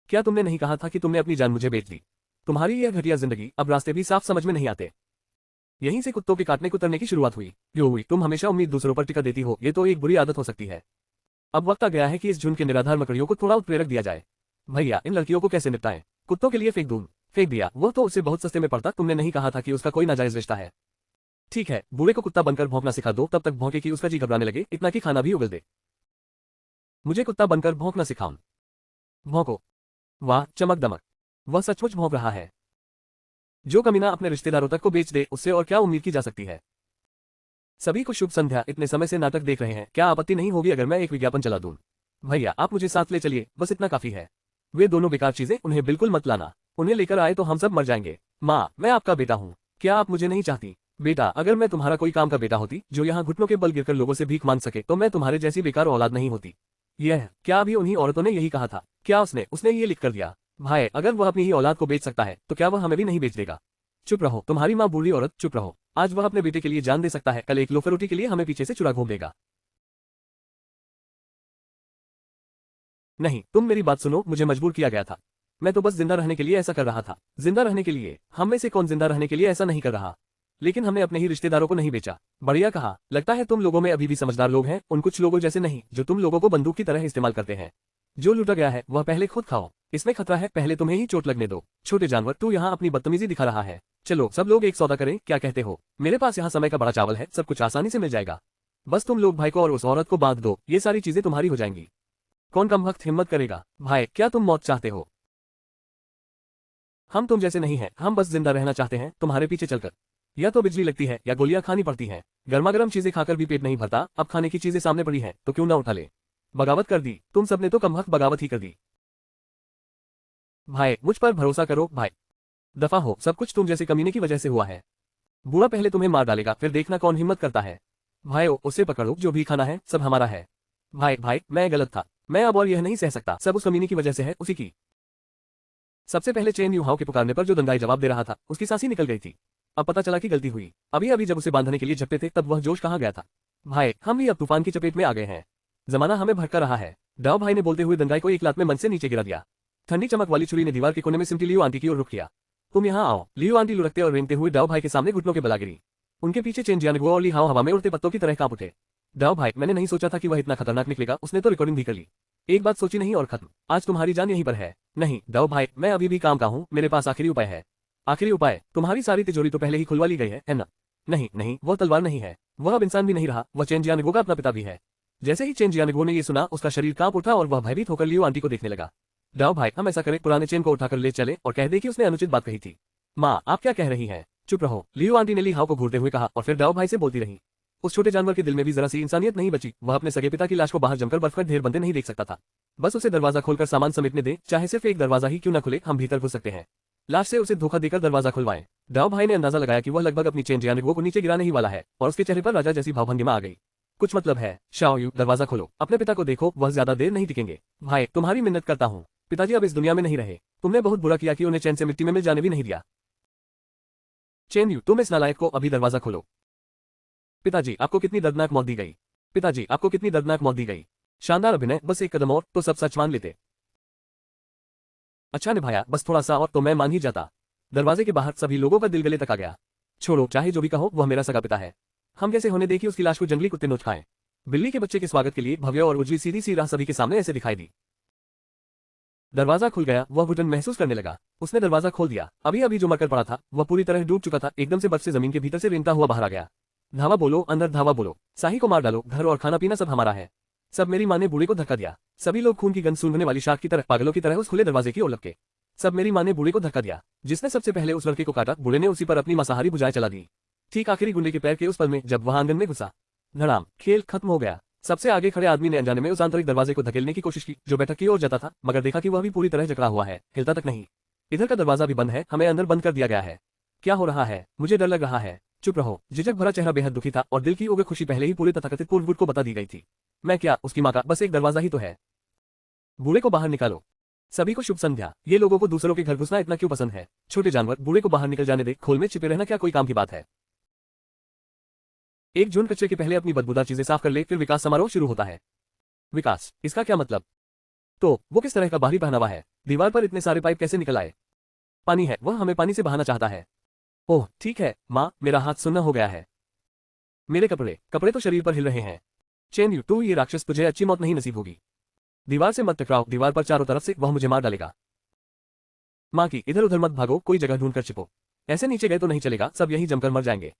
क्या तुमने नहीं कहा था कि तुमने अपनी जान मुझे बेच दी? तुम्हारी यह घटिया जिंदगी, अब रास्ते भी साफ समझ में नहीं आते। यहीं से कुत्तों के काटने कुतरने की शुरुआत हुई। क्यों हुई? तुम हमेशा उम्मीद दूसरों पर टिका देती हो, ये तो एक बुरी आदत हो सकती है। अब वक्त आ गया है कि इस झुंड के निराधार मकड़ियों को थोड़ा उत्प्रेरक दिया जाए। भैया, इन लड़कियों को कैसे निपटाएं? कुत्तों के लिए फेंक दूं? फेंक दिया, वो तो उससे बहुत सस्ते में पड़ता। तुमने नहीं कहा था कि उसका कोई नाजायज रिश्ता है? ठीक है, बूढ़े को कुत्ता बनकर भौंकना सिखा दो, तब तक भौंके कि उसका जी घबराने लगे, इतना कि खाना भी उगल दे। मुझे कुत्ता बनकर भौंकना सिखाओ। भौंको। वाह, चमक दमक, वह सचमुच भौंक रहा है। जो कमीना अपने रिश्तेदारों तक को बेच दे, उससे और क्या उम्मीद की जा सकती है। सभी को शुभ संध्या। इतने समय से नाटक देख रहे हैं, क्या आपत्ति नहीं होगी अगर मैं एक विज्ञापन चला दूं? भैया, आप मुझे साथ ले चलिए, बस इतना काफी है। वे दोनों बेकार चीजें, उन्हें बिल्कुल मत लाना। उन्हें लेकर आए तो हम सब मर जाएंगे। माँ, मैं आपका बेटा हूँ, क्या आप मुझे नहीं चाहती? बेटा, अगर मैं तुम्हारा कोई काम का बेटा होती जो यहाँ घुटनों के बल गिरकर लोगों से भीख मांग सके तो मैं तुम्हारे जैसी बेकार औलाद नहीं होती। यह क्या अभी उन्हीं औरतों ने यही कहा था? क्या उसने ये लिख कर दिया? भाई, अगर वह अपनी ही औलाद को बेच सकता है तो क्या वह हमें भी नहीं बेच देगा? चुप रहो, तुम्हारी माँ बूढ़ी औरत, चुप रहो। आज वह अपने बेटे के लिए जान दे सकता है, कल एक लोफर रोटी के लिए हमें पीछे से चुरा घूम देगा। नहीं, तुम मेरी बात सुनो, मुझे मजबूर किया गया था। मैं तो बस जिंदा रहने के लिए ऐसा कर रहा था। जिंदा रहने के लिए? हम में से कौन जिंदा रहने के लिए ऐसा नहीं कर रहा? लेकिन हमने अपने ही रिश्तेदारों को नहीं बेचा। बढ़िया कहा। लगता है तुम लोगों में अभी भी समझदार लोग हैं, उन कुछ लोगों जैसे नहीं जो तुम लोगों को बंदूक की तरह इस्तेमाल करते हैं। जो लूटा गया है वह पहले खुद खाओ, इसमें खतरा है, पहले तुम्हें ही चोट लगने दो। छोटे जानवर, तू यहाँ अपनी बदतमीजी दिखा रहा है। चलो सब लोग एक सौदा करें, क्या कहते हो? मेरे पास यहाँ समय का बड़ा चावल है, सब कुछ आसानी से मिल जाएगा। बस तुम लोग भाई को और उस औरत को बांध दो, ये सारी चीजें तुम्हारी हो जाएंगी। कौन कम वक्त हिम्मत करेगा? भाई, क्या तुम मौत चाहते हो? हम तुम जैसे नहीं हैं, हम बस जिंदा रहना चाहते हैं तुम्हारे पीछे चलकर। या तो बिजली लगती है या गोलियां खानी पड़ती हैं। गर्मा गर्म चीजें खाकर भी पेट नहीं भरता, अब खाने की चीजें सामने पड़ी हैं तो क्यों ना उठा ले। बगावत कर दी, तुम सबने तो कम वक्त बगावत ही कर दी। भाई, मुझ पर भरोसा करो भाई। दफा हो, सब कुछ तुम जैसे कमीने की वजह से हुआ है। बूढ़ा पहले तुम्हें मार डालेगा, फिर देखना कौन हिम्मत करता है। भाइयों, उसे पकड़ो, जो भी खाना है सब हमारा है। भाई भाई, मैं गलत था, मैं अब और यह नहीं सह सकता, सब उस कमीने की वजह से है, उसी की। सबसे पहले चेन यूहाओ के पुकारने पर जो दंगाई जवाब दे रहा था, उसकी सांसी निकल गई थी। अब पता चला कि गलती हुई। अभी अभी जब उसे बांधने के लिए झपटे थे तब वह जोश कहाँ गया था। भाई, हम भी अब तूफान की चपेट में आ गए हैं। जमाना हमें भड़का रहा है। डाओ भाई ने बोलते हुए दंगाई को एक लात में मंच से नीचे गिरा दिया। ठंडी चमक वाली छुरी ने दीवार के कोने में सिमटी लियो आंटी की ओर रुख किया। तुम यहाँ आओ। लियो आंटी लुढ़कते और रेंगते हुए डाओ भाई के सामने घुटनों के बला गिरी। उनके पीछे चेन जियानगो और ली हाओ हवा में उड़ते पत्तों की तरह कांप उठे। डाओ भाई, मैंने नहीं सोचा था कि वह इतना खतरनाक निकलेगा, उसने तो रिकॉर्डिंग भी कर ली। एक बात सोची नहीं और खत्म, आज तुम्हारी जान यहीं पर है। नहीं डाओ भाई, मैं अभी भी काम का हूँ, मेरे पास आखिरी उपाय है। आखिरी उपाय? तुम्हारी सारी तिजोरी तो पहले ही खुलवा ली गई है ना? नहीं नहीं, वह तलवार नहीं है, वह अब इंसान भी नहीं रहा, वह चेन जियानगो का अपना पिता भी है। जैसे ही चेन जियानगो ने ये सुना, उसका शरीर कांप उठा और वह भयभीत होकर लियो आंटी को देखने लगा। डाओ भाई, हम ऐसा करें, पुराने चेन को उठाकर ले चले और कह दे कि उसने अनुचित बात कही थी। माँ, आप क्या कह रही हैं? चुप रहो, लियो आंटी ने ली हाओ को घूरते हुए कहा और फिर डाओ भाई से बोलती रही। उस छोटे जानवर के दिल में भी जरा सी इंसानियत नहीं बची। वह अपने सगे पिता की लाश को बाहर जमकर बर्फ का ढेर बनते नहीं देख सकता था। बस उसे दरवाजा खोलकर सामान समेटने दे, चाहे सिर्फ एक दरवाजा ही क्यों न खुले, हम भीतर घुस सकते हैं। लाश से उसे धोखा देकर दरवाजा खुलवाएं। डाओ भाई ने अंदाजा लगाया कि वह लगभग अपनी चेन जियानिगो को नीचे गिराने ही वाला है और उसके चेहरे पर राजा जैसी भावभंगिमा आ गई। कुछ मतलब है। शाओयू, दरवाजा खोलो, अपने पिता को देखो, वह ज्यादा देर नहीं टिकेंगे। भाई, तुम्हारी मिन्नत करता हूँ, पिताजी अब इस दुनिया में नहीं रहे। तुमने बहुत बुरा किया कि उन्हें चैन से मिट्टी में मिल जाने भी नहीं दिया। चेन यू, तुम इस नालायक को अभी दरवाजा खोलो। पिताजी, आपको कितनी दर्दनाक मौत दी गई। पिताजी, आपको कितनी दर्दनाक मौत दी गई। शानदार अभिनय, बस एक कदम और तो सब सच मान लेते। अच्छा निभाया, बस थोड़ा सा और तो मैं मान ही जाता। दरवाजे के बाहर सभी लोगों का दिल गले तक आ गया। छोड़ो, चाहे जो भी कहो, वह मेरा सगा पिता है। हम कैसे होने दें कि उसकी लाश को जंगली कुत्ते नोच खाएं। बिल्ली के बच्चे के स्वागत के लिए भव्य और उजली सीधी सी राह सभी के सामने ऐसे दिखाई दी। दरवाजा खुल गया, वह घुटन महसूस करने लगा। उसने दरवाजा खोल दिया। अभी अभी जो मरकर पड़ा था वह पूरी तरह डूब चुका था। एकदम से बर्फ से जमीन के भीतर से रेंगता हुआ बाहर आ गया। धावा बोलो, अंदर धावा बोलो, साही को मार डालो, घर और खाना पीना सब हमारा है। सब मेरी माँ ने बूढ़े को धक्का दिया। सभी लोग खून की गंध सूंघने वाली शाख की तरह पागलों की तरह उस खुले दरवाजे की ओर लपके। सब मेरी माँ ने बूढ़े को धक्का दिया। जिसने सबसे पहले उस लड़के को काटा, बूढ़े ने उसी पर अपनी मांसाहारी भुजाएं चला दी। ठीक आखिरी गुंडे के पैर के उस पल में जब वह आंगन में घुसा, धड़ाम, खेल खत्म हो गया। सबसे आगे खड़े आदमी ने अनजाने में उस आंतरिक दरवाजे को धकेलने की कोशिश की जो बैठक की ओर जाता था, मगर देखा कि वह भी पूरी तरह जकड़ा हुआ है, हिलता तक नहीं। इधर का दरवाजा भी बंद है, हमें अंदर बंद कर दिया गया है। क्या हो रहा है? मुझे डर लग रहा है। चुप रहो। झिझक भरा चेहरा बेहद दुखी था और दिल की उग्र खुशी पहले ही पूरे तथाकथित पूर्ववुड को बता दी गई थी। मैं क्या, उसकी माँ का बस एक दरवाजा ही तो है। बूढ़े को बाहर निकालो। सभी को शुभ संध्या। ये लोगों को दूसरों के घर घुसना इतना क्यों पसंद है? छोटे जानवर, बूढ़े को बाहर निकल जाने दे। खोल में छिपे रहना क्या कोई काम की बात है? एक जून कचरे के पहले अपनी बदबूदार चीजें साफ कर ले, फिर विकास समारोह शुरू होता है। विकास, इसका क्या मतलब? तो वो किस तरह का बाहरी पहनावा है? दीवार पर इतने सारे पाइप कैसे निकल आए? पानी है, वह हमें पानी से बहाना चाहता है। ओह ठीक है माँ, मेरा हाथ सुन्ना हो गया है। मेरे कपड़े कपड़े तो शरीर पर हिल रहे हैं। चेन यू, तू ये राक्षस, तुझे अच्छी मौत नहीं नसीब होगी। दीवार से मत टकराओ, दीवार पर चारों तरफ से वह मुझे मार डालेगा। माँ की, इधर उधर मत भागो, कोई जगह ढूंढकर छिपो। ऐसे नीचे गए तो नहीं चलेगा, सब यहीं जमकर मर जाएंगे।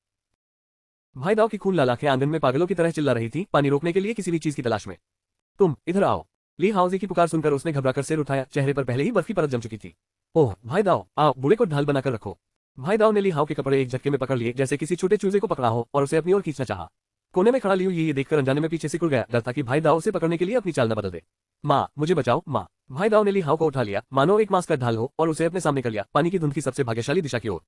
भाई दाव की खून लाल आंखें आंगन में पागलों की तरह चिल्ला रही थी, पानी रोकने के लिए किसी भी चीज की तलाश में। तुम इधर आओ। ली हाउजी की पुकार सुनकर उसने घबराकर सिर उठाया, चेहरे पर पहले ही बर्फ की परत जम चुकी थी। ओह भाई दाव, आओ, बूढ़े को ढाल बनाकर रखो। भाई दाव ने ली हाउ के कपड़े एक झटके में पकड़ लिए, जैसे किसी छोटे चूजे को पकड़ा हो, और उसे अपनी ओर खींचना चाहा। कोने में खड़ा लियू ये देखकर अनजाने में पीछे सिकुड़ गया, डर था कि भाई दाव उसे पकड़ने के लिए अपनी चाल न बदल दे। माँ, मुझे बचाओ माँ। भाई दाव ने ली हाउ को उठा लिया, मानो एक मांस का ढाल हो, और उसे अपने सामने कर लिया, पानी की धुंध की सबसे भाग्यशाली दिशा की ओर।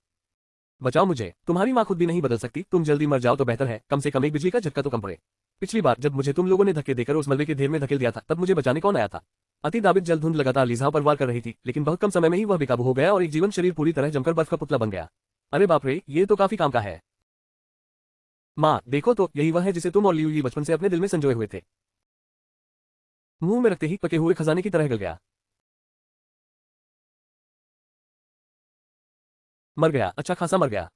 बचाओ मुझे, तुम्हारी माँ खुद भी नहीं बदल सकती, तुम जल्दी मर जाओ तो बेहतर है, कम से कम एक बिजली का झटका तो कम पड़े। पिछली बार जब मुझे तुम लोगों ने धक्के देकर उस मलबे के ढेर में धकेल दिया था, तब मुझे बचाने कौन आया था? अति दाबित जल धुंध लगातार लीजाओ पर वार कर रही थी, लेकिन बहुत कम समय में ही वह बेकाबू हो गया और एक जीवन शरीर पूरी तरह जमकर बर्फ का पुतला बन गया। अरे बाप रे, ये तो काफी काम का है। माँ देखो तो, यही वह है जिसे तुम और लियू यी बचपन से अपने दिल में संजोए हुए थे। मुंह में रखते ही पके हुए खजाने की तरह गल गया। मर गया, अच्छा खासा मर गया।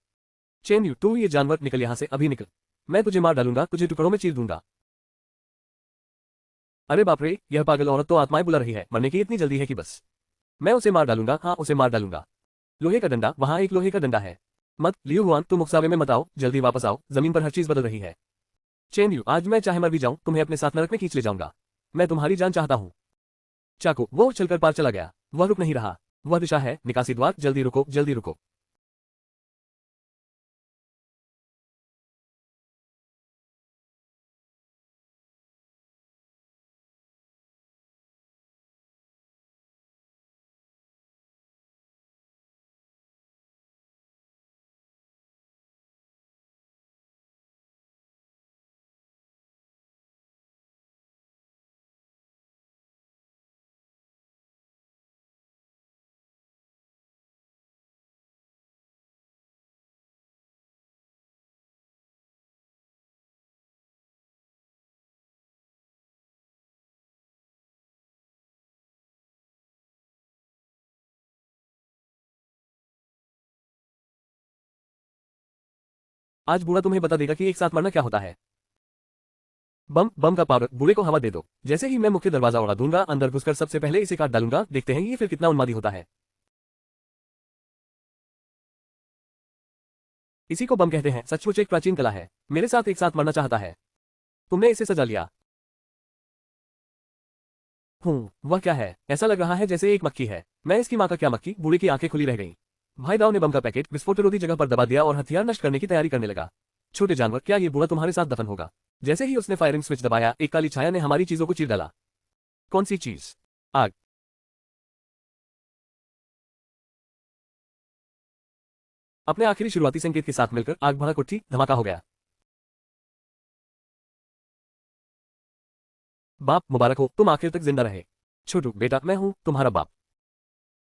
चेन यू, तू ये जानवर, निकल यहाँ से, अभी निकल। मैं तुझे मार डालूंगा, तुझे टुकड़ों में चीर दूंगा। अरे बाप रे, यह पागल औरत तो आत्माएं बुला रही है, मरने की इतनी जल्दी है कि बस। मैं उसे मार डालूंगा, हाँ उसे मार डालूंगा। लोहे का डंडा, वहां एक लोहे का डंडा है। मत लियू हुआन, तुम उकसावे में मत आओ, जल्दी वापस आओ, जमीन पर हर चीज बदल रही है। चेन यू, आज मैं चाहे मर भी जाऊं, तुम्हें अपने साथ नरक में खींच ले जाऊंगा। मैं तुम्हारी जान चाहता हूं। चाकू, वो उछलकर पार चला गया। वह रुक नहीं रहा। वह दिशा है, निकासी द्वार, जल्दी रुको, जल्दी रुको। आज बूढ़ा तुम्हें बता देगा कि एक साथ मरना क्या होता है। बम बम का पाउडर, बूढ़े को हवा दे दो। जैसे ही मैं मुख्य दरवाजा उड़ा दूंगा, अंदर घुसकर सबसे पहले इसे काट डालूंगा, देखते हैं ये फिर कितना उन्मादी होता है। इसी को बम कहते हैं, सचमुच एक प्राचीन कला है। मेरे साथ एक साथ मरना चाहता है। तुमने इसे सजा लिया। वह क्या है? ऐसा लग रहा है जैसे एक मक्खी है। मैं इसकी माँ का क्या मक्खी? बूढ़े की आंखें खुली रह गईं। भाई दाव ने बम का पैकेट विस्फोटरोधी जगह पर दबा दिया और हथियार नष्ट करने की तैयारी करने लगा। छोटे जानवर, क्या ये बूढ़ा तुम्हारे साथ दफन होगा? जैसे ही उसने फायरिंग स्विच दबाया, एक काली छाया ने हमारी चीजों को चीर डाला। कौन सी चीज? आग। अपने आखिरी शुरुआती संकेत के साथ मिलकर आग भड़क उठी, धमाका हो गया। बाप मुबारक हो, तुम आखिर तक जिंदा रहे। छोटू बेटा, मैं हूं तुम्हारा बाप।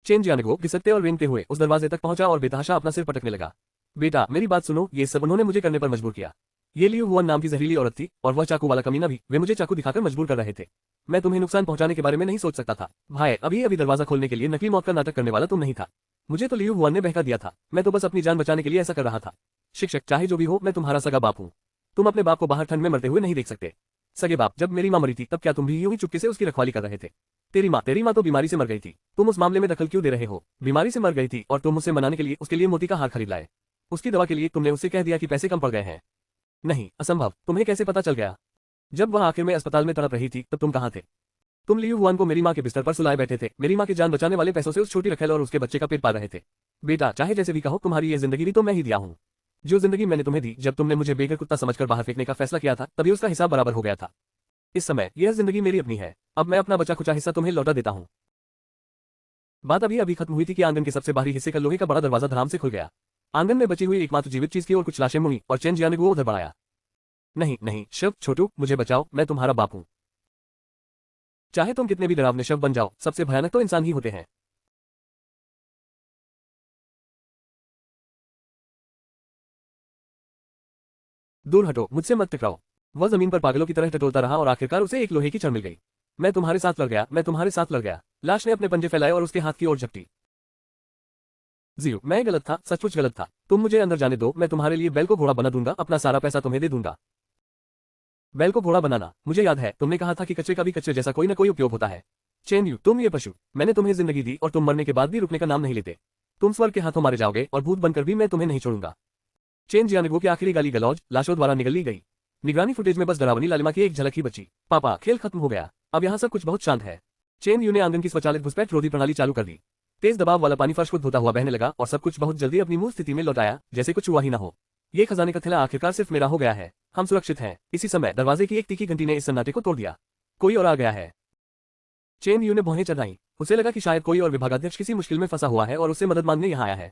चेन जियानगो घिसकते और रेंगते हुए उस दरवाजे तक पहुंचा और बेतहाशा अपना सिर पटकने लगा। बेटा मेरी बात सुनो, ये सब उन्होंने मुझे करने पर मजबूर किया। ये लियू हुआन नाम की जहरीली औरत थी और वह चाकू वाला कमीना भी, वे मुझे चाकू दिखाकर मजबूर कर रहे थे। मैं तुम्हें नुकसान पहुंचाने के बारे में नहीं सोच सकता था। भाई अभी अभी दरवाजा खोलने के लिए नकली मौत का नाटक करने वाला तुम नहीं था। मुझे तो लियू हुआन ने बहका दिया था, मैं तो बस अपनी जान बचाने के लिए ऐसा कर रहा था। शिक्षक चाहे जो भी हो, मैं तुम्हारा सगा बाप हूँ। तुम अपने बाप को बाहर ठंड में मरते हुए नहीं देख सकते। सगे बाप, जब मेरी मां मरी थी तब क्या तुम भी यूं ही चुपके से उसकी रखवाली कर रहे थे? तेरी माँ तो बीमारी से मर गई थी, तुम उस मामले में दखल क्यों दे रहे हो? बीमारी से मर गई थी और तुम उसे मनाने के लिए उसके लिए मोती का हार खरीद लाए। उसकी दवा के लिए तुमने उससे कह दिया कि पैसे कम पड़ गए हैं। नहीं, असंभव। तुम्हें कैसे पता चल गया? जब वह आखिर में अस्पताल में तड़प रही थी तब तुम कहाँ थे? तुम लियू हुआन को मेरी माँ के बिस्तर पर सुलाए बैठे थे, मेरी माँ की जान बचाने वाले पैसों से उस छोटी रखेल और उसके बच्चे का पेट पाल रहे थे। बेटा चाहे जैसे भी कहो, तुम्हारी ये जिंदगी भी तो मैं ही दिया हूँ। जो जिंदगी मैंने तुम्हें दी, जब तुमने मुझे बेघर कुत्ता समझकर बाहर फेंकने का फैसला किया था, तभी उसका हिसाब बराबर हो गया था। इस समय यह जिंदगी मेरी अपनी है, अब मैं अपना बचा खुचा हिस्सा तुम्हें लौटा देता हूँ। बात अभी अभी खत्म हुई थी कि आंगन के सबसे बाहरी हिस्से का लोहे का बड़ा दरवाजा धड़ाम से खुल गया। आंगन में बची हुई एकमात्र जीवित चीज की और कुछ लाशें मुड़ी और चेन जियानगो उधर बढ़ाया। नहीं नहीं शव, छोटू मुझे बचाओ, मैं तुम्हारा बाप हूं। चाहे तुम कितने भी डरावने शव बन जाओ, सबसे भयानक तो इंसान ही होते हैं। दूर हटो, मुझसे मत टकराओ। वह जमीन पर पागलों की तरह टटोलता रहा और आखिरकार उसे एक लोहे की छड़ मिल गई। मैं तुम्हारे साथ लड़ गया, मैं तुम्हारे साथ लड़ गया। लाश ने अपने पंजे फैलाए और उसके हाथ की ओर झपटी। जीरो, मैं गलत था, सचमुच गलत था। तुम मुझे अंदर जाने दो, मैं तुम्हारे लिए बैल को घोड़ा बना दूंगा, अपना सारा पैसा तुम्हें दे दूंगा। बैल को घोड़ा बनाना? मुझे याद है, तुमने कहा था कि कचरे का भी कचरे जैसा कोई न कोई उपयोग होता है। चेन यू, तुम ये पशु, मैंने तुम्हें जिंदगी दी और तुम मरने के बाद भी रुकने का नाम नहीं लेते। तुम स्वर्ग के हाथों मारे जाओगे और भूत बनकर भी मैं तुम्हें नहीं छोड़ूंगा। चेन जियानगो की आखिरी गाली गलौज लाशों द्वारा निगल ली गई। निगरानी फुटेज में बस डरावनी लालिमा की एक झलक ही बची। पापा, खेल खत्म हो गया, अब यहाँ सब कुछ बहुत शांत है। चेन यू ने आंगन की स्वचालित घुसपैठ रोधी प्रणाली चालू कर दी। तेज दबाव वाला पानी फर्श को धोता हुआ बहने लगा और सब कुछ बहुत जल्दी अपनी मूल स्थिति में लौट आया, जैसे कुछ हुआ ही ना हो। ये खजाने का थैला आखिरकार सिर्फ मेरा हो गया है, हम सुरक्षित हैं। इसी समय दरवाजे की एक तीखी घंटी ने इस सन्नाटे को तोड़ दिया। कोई और आ गया है। चेन यू ने भौहें चढ़ाई। उसे लगा कि शायद कोई और विभागाध्यक्ष किसी मुश्किल में फंसा हुआ है और उससे मदद मांगने यहाँ आया है।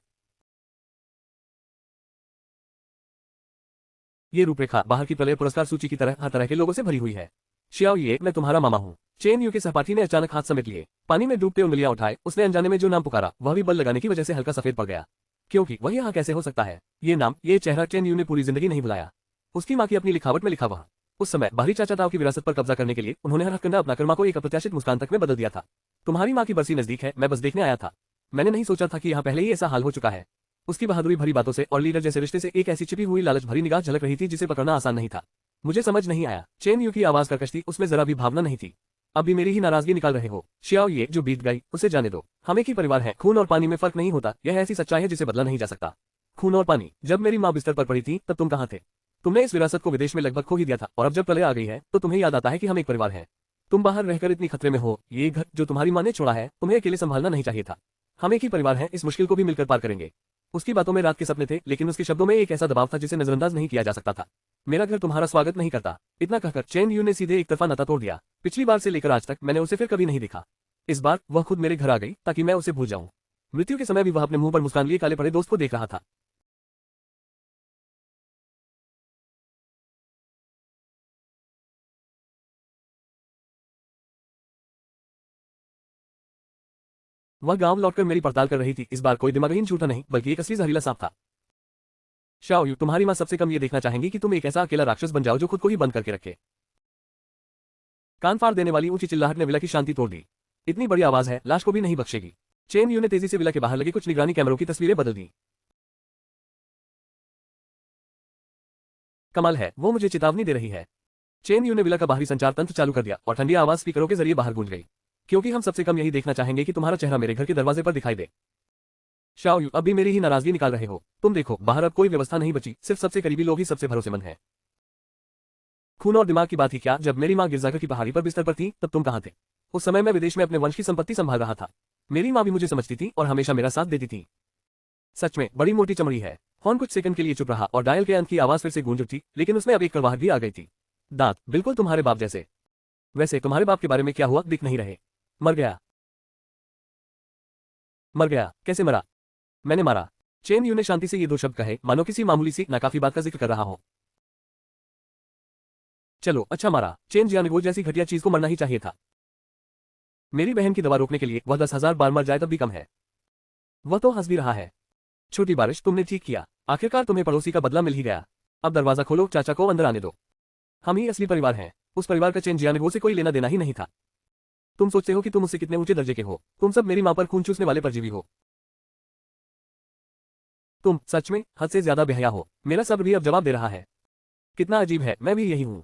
ये रूपरेखा बाहर की प्रलय पुरस्कार सूची की तरह हर तरह के लोगों से भरी हुई है। शियाओ ये, मैं तुम्हारा मामा हूँ। चेन यू के सहपाठी ने अचानक हाथ समेट लिए। पानी में डूबते उंगलियां उठाए, उसने अनजाने में जो नाम पुकारा वह भी बल लगाने की वजह से हल्का सफेद पड़ गया। क्योंकि वह यहाँ कैसे हो सकता है? ये नाम, ये चेहरा चेन यू ने पूरी जिंदगी नहीं भुलाया। उसकी माँ की अपनी लिखावट में लिखा वह। उस समय बाहरी चाचा ताऊ की विरासत पर कब्जा करने के लिए उन्होंने हर हथकंडा अपनाकर माँ को एक अप्रत्याशित मुस्कान तक में बदल दिया था। तुम्हारी माँ की बरसी नजदीक है, मैं बस देखने आया था। मैंने नहीं सोचा था कि यहाँ पहले ही ऐसा हाल हो चुका है। उसकी बहादुरी भरी बातों से और लीडर जैसे रिश्ते से एक ऐसी छिपी हुई लालच भरी निगाह झलक रही थी जिसे पकड़ना आसान नहीं था। मुझे समझ नहीं आया। चेन यू की आवाज कर्कश थी, उसमें जरा भी भावना नहीं थी। अब भी मेरी ही नाराजगी निकाल रहे हो? शियाओ ये, जो बीत गई उसे जाने दो। हम एक ही परिवार हैं, खून और पानी में फर्क नहीं होता, यह ऐसी सच्चाई है जिसे बदला नहीं जा सकता। खून और पानी? जब मेरी माँ बिस्तर पर पड़ी थी तब तुम कहाँ थे? तुमने इस विरासत को विदेश में लगभग खो ही दिया था और अब जब प्रलय आ गई है तो तुम्हें याद आता है कि हम एक परिवार हैं। तुम बाहर रहकर इतनी खतरे में हो, ये घर जो तुम्हारी माँ ने छोड़ा है तुम्हें अकेले संभालना नहीं चाहिए था। हम एक ही परिवार हैं, इस मुश्किल को भी मिलकर पार करेंगे। उसकी बातों में रात के सपने थे, लेकिन उसके शब्दों में एक ऐसा दबाव था जिसे नजरअंदाज नहीं किया जा सकता था। मेरा घर तुम्हारा स्वागत नहीं करता। इतना कहकर चेन यू ने सीधे एक तरफा नाता तोड़ दिया। पिछली बार से लेकर आज तक मैंने उसे फिर कभी नहीं देखा। इस बार वह खुद मेरे घर आ गई ताकि मैं उसे भूल जाऊं। मृत्यु के समय भी वह अपने मुंह पर मुस्कान लिए काले पड़े दोस्त को देख रहा था। वह गांव लौटकर मेरी पड़ताल कर रही थी। इस बार कोई दिमागहीन झूठा नहीं, बल्कि एक असली जहरीला सांप था। शाओ यू, तुम्हारी माँ सबसे कम ये देखना चाहेंगी कि तुम एक ऐसा अकेला राक्षस बन जाओ जो खुद को ही बंद करके रखे। कान फाड़ देने वाली ऊंची चिल्लाहट ने विला की शांति तोड़ दी। इतनी बड़ी आवाज है, लाश को भी नहीं बख्शेगी। चेन यू ने तेजी से विला के बाहर लगे कुछ निगरानी कैमरों की तस्वीरें बदल दी। कमाल है, वो मुझे चेतावनी दे रही है। चेन यू ने विला का बाहरी संचार तंत्र चालू कर दिया और ठंडी आवाज स्पीकरों के जरिए बाहर गूंज गई। क्योंकि हम सबसे कम यही देखना चाहेंगे कि तुम्हारा चेहरा मेरे घर के दरवाजे पर दिखाई दे। शाओ यू, अब भी मेरी ही नाराजगी निकाल रहे हो। तुम देखो, बाहर अब कोई व्यवस्था नहीं बची, सिर्फ सबसे करीबी लोग ही सबसे भरोसेमंद हैं। खून और दिमाग की बात ही क्या, जब मेरी माँ गिरजाघर की पहाड़ी पर बिस्तर पर थी तब तुम कहाँ थे? उस समय मैं विदेश में अपने वंश की संपत्ति संभाल रहा था। मेरी माँ भी मुझे समझती थी और हमेशा मेरा साथ देती थी। सच में बड़ी मोटी चमड़ी है। हॉर्न कुछ सेकंड के लिए चुप रहा और डायल के अंत की आवाज फिर से गूंज उठी, लेकिन उसमें अब एक कड़वाहट भी आ गई थी। दांत बिल्कुल तुम्हारे बाप जैसे। वैसे तुम्हारे बाप के बारे में क्या हुआ, दिख नहीं रहे। मर गया। मर गया? कैसे मरा? मैंने मारा। चेन यू ने शांति से ये दो शब्द कहे, मानो किसी मामूली सी नाकाफी बात का जिक्र कर रहा हो। चलो अच्छा मारा। चेन जियानगो जैसी घटिया चीज को मरना ही चाहिए था। मेरी बहन की दवा रोकने के लिए वह 10,000 बार मर जाए तब भी कम है। वह तो हंस भी रहा है। छोटी बारिश, तुमने ठीक किया। आखिरकार तुम्हें पड़ोसी का बदला मिल ही गया। अब दरवाजा खोलो, चाचा को अंदर आने दो। हम ही असली परिवार हैं। उस परिवार का चेन जियानगो से कोई लेना देना ही नहीं था। तुम सोचते हो कि तुम उससे कितने ऊंचे दर्जे के हो। तुम सब मेरी मां पर खून चूसने वाले परजीवी हो। तुम सच में हद से ज्यादा बेहया हो। मेरा सब्र भी अब जवाब दे रहा है। कितना अजीब है, मैं भी यही हूं।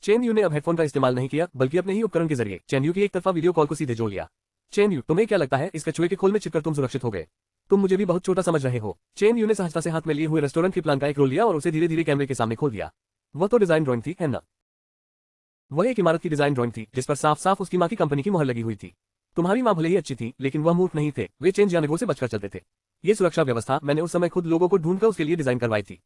चेन यू ने अब हेडफोन का इस्तेमाल नहीं किया, बल्कि अपने ही उपकरण के जरिए चेन यू की एक तरफा वीडियो कॉल को सीधे जोड़ लिया। चेन यू, तुम्हें क्या लगता है इस कछुए के खोल में छिपकर तुम सुरक्षित हो गए? तुम मुझे भी बहुत छोटा समझ रहे हो। चेन यू ने सहजता से हाथ में लिए हुए रेस्टोरेंट के प्लान का एक रोल लिया और उसे धीरे धीरे कैमरे के सामने खोल दिया। वह तो डिजाइन ड्राइंग थी, है ना? वह एक इमारत की डिजाइन ड्राइंग थी जिस पर साफ साफ उसकी मां की कंपनी की मुहर लगी हुई थी। तुम्हारी मां भले ही अच्छी थी, लेकिन वह मूर्ख नहीं थे। वे चेन जियानगो से बचकर चलते थे। ये सुरक्षा व्यवस्था मैंने उस समय खुद लोगों को ढूंढकर उसके लिए डिजाइन करवाई थी।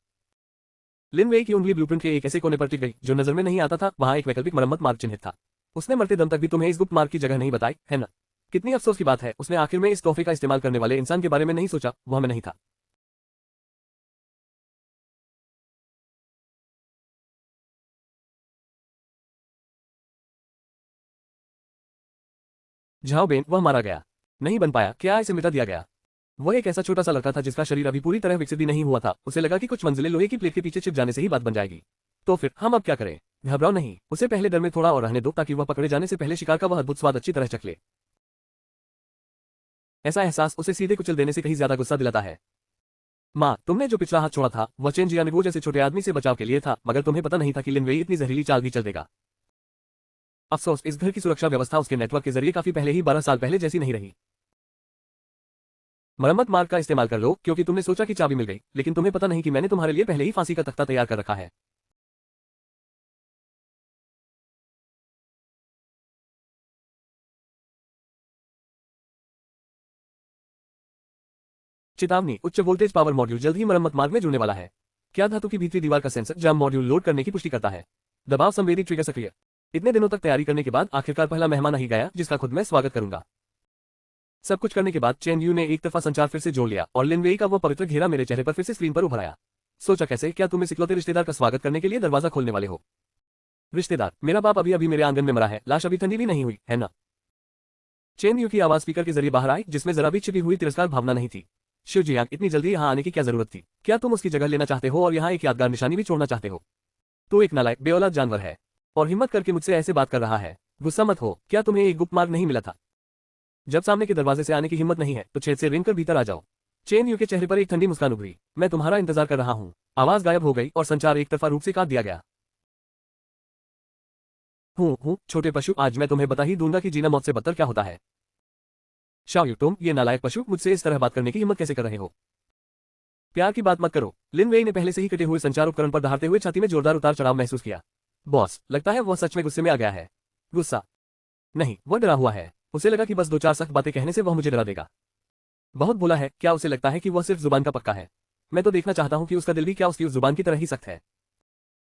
लिन वेई की उंगली ब्लूप्रिंट के एक ऐसे कोने पर टिक गई जो नजर में नहीं आता था। वहां एक वैकल्पिक मरम्मत मार्ग चिन्हित था। उसने मरते दम तक भी तुम्हें इस गुप्त मार्ग की जगह नहीं बताई, है ना? कितनी अफसोस की बात है, उसने आखिर में इस तोहफे का इस्तेमाल करने वाले इंसान के बारे में नहीं सोचा। वह मैं नहीं था। झाओ बेन, वह मारा गया। नहीं बन पाया, क्या इसे मिटा दिया गया? वह एक ऐसा छोटा सा लड़का था जिसका शरीर अभी पूरी तरह विकसित भी नहीं हुआ था। उसे लगा कि कुछ मंजिलें लोहे की प्लेट के पीछे छिप जाने से ही बात बन जाएगी। तो फिर हम अब क्या करें? घबराओ नहीं, उसे पहले डर में थोड़ा और रहने दो ताकि वह पकड़े जाने से पहले शिकार का वह अद्भुत स्वाद अच्छी तरह चख ले। ऐसा एहसास उसे सीधे कुचल देने से कहीं ज्यादा गुस्सा दिलाता है। माँ, तुमने जो पिछला हाथ छोड़ा था वह चेन जियानगो जैसे छोटे आदमी से बचाव के लिए था, मगर तुम्हें पता नहीं था कि लिन वेई इतनी जहरीली चाल भी चल देगा। अफसोस, इस घर की सुरक्षा व्यवस्था उसके नेटवर्क के जरिए काफी पहले ही 12 साल पहले जैसी नहीं रही। मरम्मत मार्ग का इस्तेमाल कर लो, क्योंकि तुमने सोचा कि चाबी मिल गई, लेकिन तुम्हें पता नहीं कि मैंने तुम्हारे लिए पहले ही फांसी का तख्ता तैयार कर रखा है। चेतावनी, उच्च वोल्टेज पावर मॉड्यूल जल्द ही मरम्मत मार्ग में जुड़ने वाला है। क्या धातु की भीतरी दीवार का सेंसर जाम मॉड्यूल लोड करने की पुष्टि करता है? दबाव संवेदी ट्रिगर सक्रिय। इतने दिनों तक तैयारी करने के बाद आखिरकार पहला मेहमान आ ही गया जिसका खुद मैं स्वागत करूंगा। सब कुछ करने के बाद चेन यू ने एक तरफा संचार फिर से जोड़ लिया और लिन वेई का वो पवित्र घेरा मेरे चेहरे पर फिर से स्क्रीन पर उभर आया। सोचा कैसे, क्या तुम इस इकलौते रिश्तेदार का स्वागत करने के लिए दरवाजा खोलने वाले हो? रिश्तेदार? मेरा बाप अभी अभी मेरे आंगन में मरा है, लाश अभी ठंडी भी नहीं हुई, है ना? चेन यू की आवाज स्पीकर के जरिए बाहर आई, जिसमें जरा भी छिपी हुई तिरस्कार भावना नहीं थी। शिव जी, इतनी जल्दी यहाँ आने की क्या जरूरत थी? क्या तुम उसकी जगह लेना चाहते हो और यहाँ एक यादगार निशानी भी छोड़ना चाहते हो? तो एक नालायक बेऔलाद जानवर है और हिम्मत करके मुझसे ऐसे बात कर रहा है। गुस्सा मत हो, क्या तुम्हें एक गुप्त मार्ग नहीं मिला था? जब सामने के दरवाजे से आने की हिम्मत नहीं है तो छेद से रेंग कर भीतर आ जाओ। चेन यू के चेहरे पर एक ठंडी मुस्कान उभरी। मैं तुम्हारा इंतजार कर रहा हूँ। आवाज गायब हो गई और संचार एक तरफा रूप से काट दिया गया। हूँ छोटे पशु, आज मैं तुम्हें बता ही दूंगा कि जीना मौत से बदतर क्या होता है। शाओ यू, तुम ये नालायक पशु मुझसे इस तरह बात करने की हिम्मत कैसे कर रहे हो? प्यार की बात मत करो। लिन वेई ने पहले से ही कटे हुए संचार उपकरण पर दहाड़ते हुए छाती में जोरदार उतार चढ़ाव महसूस किया। बॉस, लगता है वह सच में गुस्से में आ गया है। गुस्सा नहीं, वह डरा हुआ है। उसे लगा कि बस दो चार सख्त बातें कहने से वह मुझे डरा देगा। बहुत बोला है, क्या उसे लगता है कि वह सिर्फ जुबान का पक्का है? मैं तो देखना चाहता हूं कि उसका दिल भी क्या उसकी उस जुबान की तरह ही सख्त है।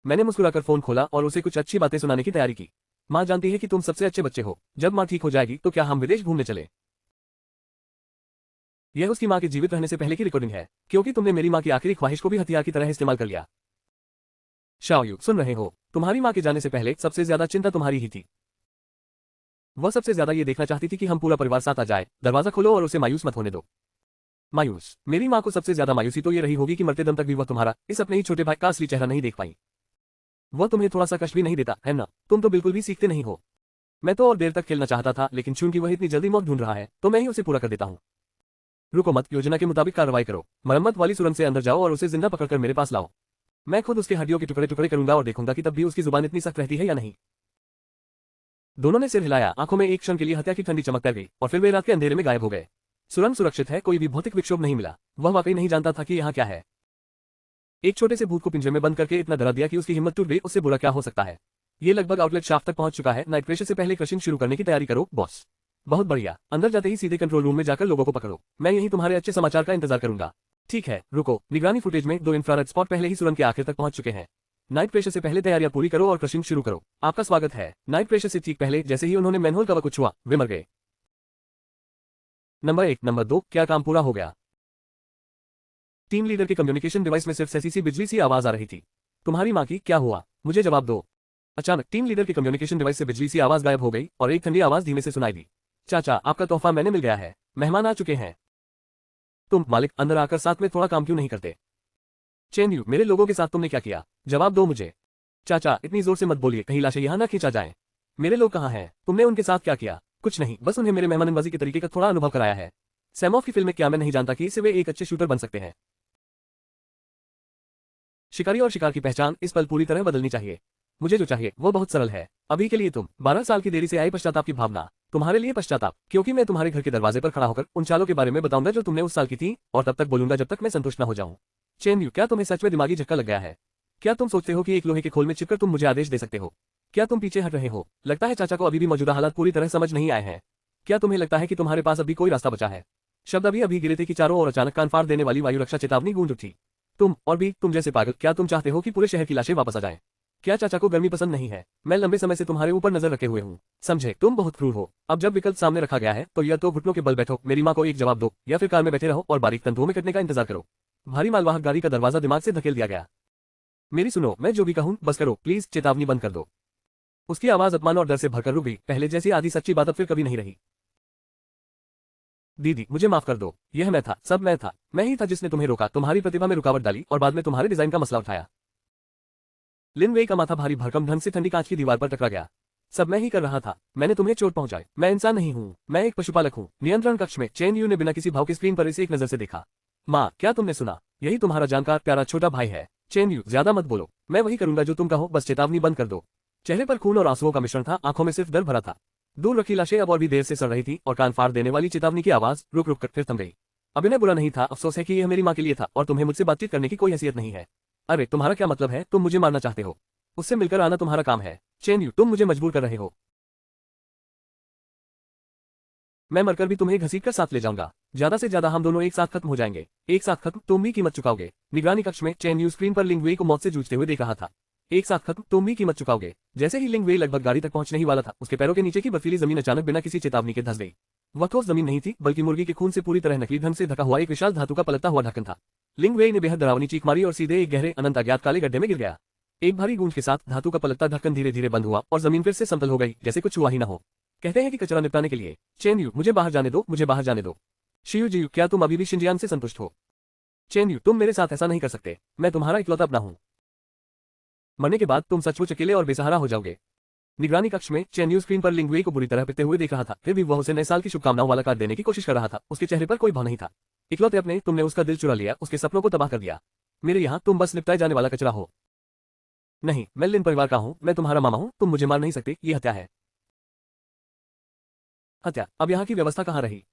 मैंने मुस्कुराकर फोन खोला और उसे कुछ अच्छी बातें सुनाने की तैयारी की। माँ जानती है कि तुम सबसे अच्छे बच्चे हो। जब माँ ठीक हो जाएगी तो क्या हम विदेश घूमने चले? यह उसकी माँ के जीवित रहने से पहले की रिकॉर्डिंग है, क्योंकि तुमने मेरी माँ की आखिरी ख्वाहिश को भी हथियार की तरह इस्तेमाल कर लिया। शाओ यू, सुन रहे हो? तुम्हारी माँ के जाने से पहले सबसे ज्यादा चिंता तुम्हारी ही थी। वह सबसे ज्यादा ये देखना चाहती थी कि हम पूरा परिवार साथ आ जाए। दरवाजा खोलो और उसे मायूस मत होने दो। मायूस? मेरी माँ को सबसे ज्यादा मायूसी तो ये रही होगी कि मरते दम तक भी वह तुम्हारा इस अपने ही छोटे भाई का असली चेहरा नहीं देख पाई। वह तुम्हें थोड़ा सा कष्ट भी नहीं देता, है ना? तुम तो बिल्कुल भी सीखते नहीं हो। मैं तो और देर तक खेलना चाहता था, लेकिन चूंकि वह इतनी जल्दी मौत ढूंढ रहा है तो मैं ही उसे पूरा कर देता हूँ। रुको मत, योजना के मुताबिक कार्रवाई करो। मरम्मत वाली सुरंग से अंदर जाओ और उसे जिंदा पकड़कर मेरे पास लाओ। मैं खुद उसके हड्डियों के टुकड़े टुकड़े करूंगा और देखूंगा कि तब भी उसकी जुबान इतनी सख्त रहती है या नहीं। दोनों ने सिर हिलाया। आंखों में एक क्षण के लिए हत्या की ठंडी चमक कर गई और फिर वे रात के अंधेरे में गायब हो गए। सुरंग सुरक्षित है, कोई भी भौतिक विक्षोभ नहीं मिला। वह वाकई नहीं जानता था कि यहाँ क्या है। एक छोटे से भूत को पिंजरे में बंद करके इतना डरा दिया कि उसकी हिम्मत टूट गई। उससे बुरा क्या हो सकता है? ये लगभग आउटलेट शाफ्ट तक पहुंच चुका है। नाइट प्रेशर से पहले क्रशिंग शुरू करने की तैयारी करो, बॉस। बहुत बढ़िया, अंदर जाते ही सीधे कंट्रोल रूम में जाकर लोगों को पकड़ो। मैं यही तुम्हारे अच्छे समाचार का इंतजार करूंगा। ठीक है, रुको। निगरानी फुटेज में 2 इंफ्रारेड स्पॉट पहले ही सुरंग के आखिर तक पहुंच चुके हैं। नाइट प्रेशर से पहले तैयारियां पूरी करो और क्रशिंग शुरू करो। आपका स्वागत है। नाइट प्रेशर से ठीक पहले जैसे ही उन्होंने मैनहोल कवर को छुआ, वे मर गए। नंबर 1, नंबर 2, क्या काम पूरा हो गया? टीम लीडर के कम्युनिकेशन डिवाइस में सिर्फ ऐसी सी बिजली सी आवाज आ रही थी। तुम्हारी माँ की क्या हुआ? मुझे जवाब दो। अचानक टीम लीडर के कम्युनिकेशन डिवाइस से बिजली सी आवाज गायब हो गई और एक ठंडी आवाज धीमे से सुनाई दी। चाचा, आपका तोहफा मैंने मिल गया है। मेहमान आ चुके हैं। तुम मालिक अंदर आकर साथ में थोड़ा काम क्यों नहीं करते? चेन यू, मेरे लोगों के साथ तुमने क्या किया? जवाब दो मुझे। चाचा, इतनी जोर से मत बोलिए, कहीं लाशें यहाँ ना खींचा जाए। मेरे लोग कहाँ हैं? तुमने उनके साथ क्या किया? कुछ नहीं, बस उन्हें मेरे मेहमान नवाजी के तरीके का थोड़ा अनुभव कराया है। सैमॉफ की फिल्म में क्या मैं नहीं जानता कि इससे वे एक अच्छे शूटर बन सकते हैं। शिकारी और शिकार की पहचान इस पल पूरी तरह बदलनी चाहिए। मुझे जो चाहिए वो बहुत सरल है। अभी के लिए तुम 12 साल की देरी से आई पश्चाताप की भावना। तुम्हारे लिए पश्चाताप, क्योंकि मैं तुम्हारे घर के दरवाजे पर खड़ा होकर उन चालों के बारे में बताऊंगा जो तुमने उस साल की थी, और तब तक बोलूंगा जब तक मैं संतुष्ट न हो जाऊं। चेन यू, क्या तुम्हें सच में दिमागी झटका लग गया है? क्या तुम सोचते हो कि एक लोहे के खोल में चिपकर तुम मुझे आदेश दे सकते हो? क्या तुम पीछे हट रहे हो? लगता है चाचा को अभी भी मौजूदा हालात पूरी तरह समझ नहीं आए हैं। क्या तुम्हें लगता है कि तुम्हारे पास अभी कोई रास्ता बचा है? शब्द अभी अभी गिरे थे कि चारों ओर अचानक कान फाड़ देने वाली वायु रक्षा चेतावनी गूंज उठी। तुम और भी तुम जैसे पागल, क्या तुम चाहते हो कि पूरे शहर की लाशें वापस आ जाएं? क्या चाचा को गर्मी पसंद नहीं है? मैं लंबे समय से तुम्हारे ऊपर नजर रखे हुए हूँ, समझे? तुम बहुत क्रूर हो। अब जब विकल्प सामने रखा गया है तो या तो घुटनों के बल बैठो, मेरी माँ को एक जवाब दो, या फिर कार में बैठे रहो और बारीक तंतुओं में कटने का इंतजार करो। भारी मालवाहक गाड़ी का दरवाजा दिमाग से धकेल दिया गया। मेरी सुनो, मैं जो भी कहूँ बस करो प्लीज, चेतावनी बंद कर दो। उसकी आवाज अपमान और डर से भरकर रुक गई। पहले जैसी आधी सच्ची बात अब फिर कभी नहीं रही। दीदी, मुझे माफ कर दो। यह मैं था, सब मैं था। मैं ही था जिसने तुम्हें रोका, तुम्हारी प्रतिभा में रुकावट डाली और बाद में तुम्हारे डिजाइन का मसला उठाया। लिन वेई का माथा भारी भरकम ढंग से ठंडी कांच की दीवार पर टकरा गया। सब मैं ही कर रहा था। मैंने तुम्हें चोट पहुंचाई। मैं इंसान नहीं हूँ, मैं एक पशुपालक हूँ। नियंत्रण कक्ष में चेन यू ने बिना किसी भाव के स्क्रीन पर इसे एक नजर से देखा। माँ, क्या तुमने सुना? यही तुम्हारा जानकार प्यारा छोटा भाई है। चेन यू, ज्यादा मत बोलो। मैं वही करूंगा जो तुम कहो, बस चेतावनी बंद कर दो। चेहरे पर खून और आंसुओं का मिश्रण था, आंखों में सिर्फ डर भरा था। दूर रखी लाशें अब और भी देर से सड़ रही थी और कान फाड़ देने वाली चेतावनी की आवाज रुक रुक कर फिर थम गई। अभिनय बुरा नहीं था, अफसोस है कि यह मेरी माँ के लिए था और तुम्हें मुझसे बातचीत करने की कोई हैसियत नहीं है। अरे तुम्हारा क्या मतलब है? तुम मुझे मारना चाहते हो? उससे मिलकर आना तुम्हारा काम है। चेन यू, तुम मुझे मजबूर कर रहे हो। मैं मरकर भी तुम्हें घसीट कर साथ ले जाऊंगा। ज्यादा से ज्यादा हम दोनों एक साथ खत्म हो जाएंगे। एक साथ खत्म, तुम भी कीमत चुकाओगे। निगरानी कक्ष में चेन यू स्क्रीन पर लिंग वेई को मौत से जूझते हुए देख रहा था। एक साथ खत्म, तुम भी कीमत चुकाओगे। जैसे ही लिंग वेई लगभग गाड़ी तक पहुंचने ही वाला था, उसके पैरों के नीचे की बर्फीली जमीन अचानक बिना किसी चेतावनी के धंस गई। वह ठोस जमीन नहीं थी, बल्कि मुर्गी के खून से पूरी तरह नकली ढंग से ढका हुआ एक विशाल धातु का पलटता हुआ ढक्कन था। लिंग वेई ने बेहद डरावनी चीख मारी और सीधे एक गहरे अनंत अज्ञात काले गड्ढे में गिर गया। एक भारी गूंज के साथ धातु का पलटता ढक्कन धीरे धीरे बंद हुआ और जमीन फिर से समतल हो गई, जैसे कुछ हुआ ही न हो। कहते हैं कि कचरा निपटाने के लिए। चेन यू, मुझे बाहर जाने दो, मुझे बाहर जाने दो। शियू जी, क्या तुम अभी भी शिनजियांग से संतुष्ट हो? चेन यू, तुम मेरे साथ ऐसा नहीं कर सकते। मैं तुम्हारा इकलौता अपना हूं। मरने के बाद तुम सचमुच अकेले और बेसहारा हो जाओगे। निगरानी कक्ष में चेन यू स्क्रीन पर लिंग वेई को बुरी तरह पिटते हुए देख रहा था, फिर भी वह उसे नए साल की शुभकामनाओं वाला कार्ड देने की कोशिश कर रहा था। उसके चेहरे पर कोई भाव नहीं था। इकलौते अपने, तुमने उसका दिल चुरा लिया, उसके सपनों को तबाह कर दिया। मेरे यहाँ तुम बस निपटाए जाने वाला कचरा हो। नहीं, मैं लिन परिवार का हूँ, मैं तुम्हारा मामा हूँ, तुम मुझे मार नहीं सकते, ये हत्या है। हत्या? अब यहाँ की व्यवस्था कहाँ रही?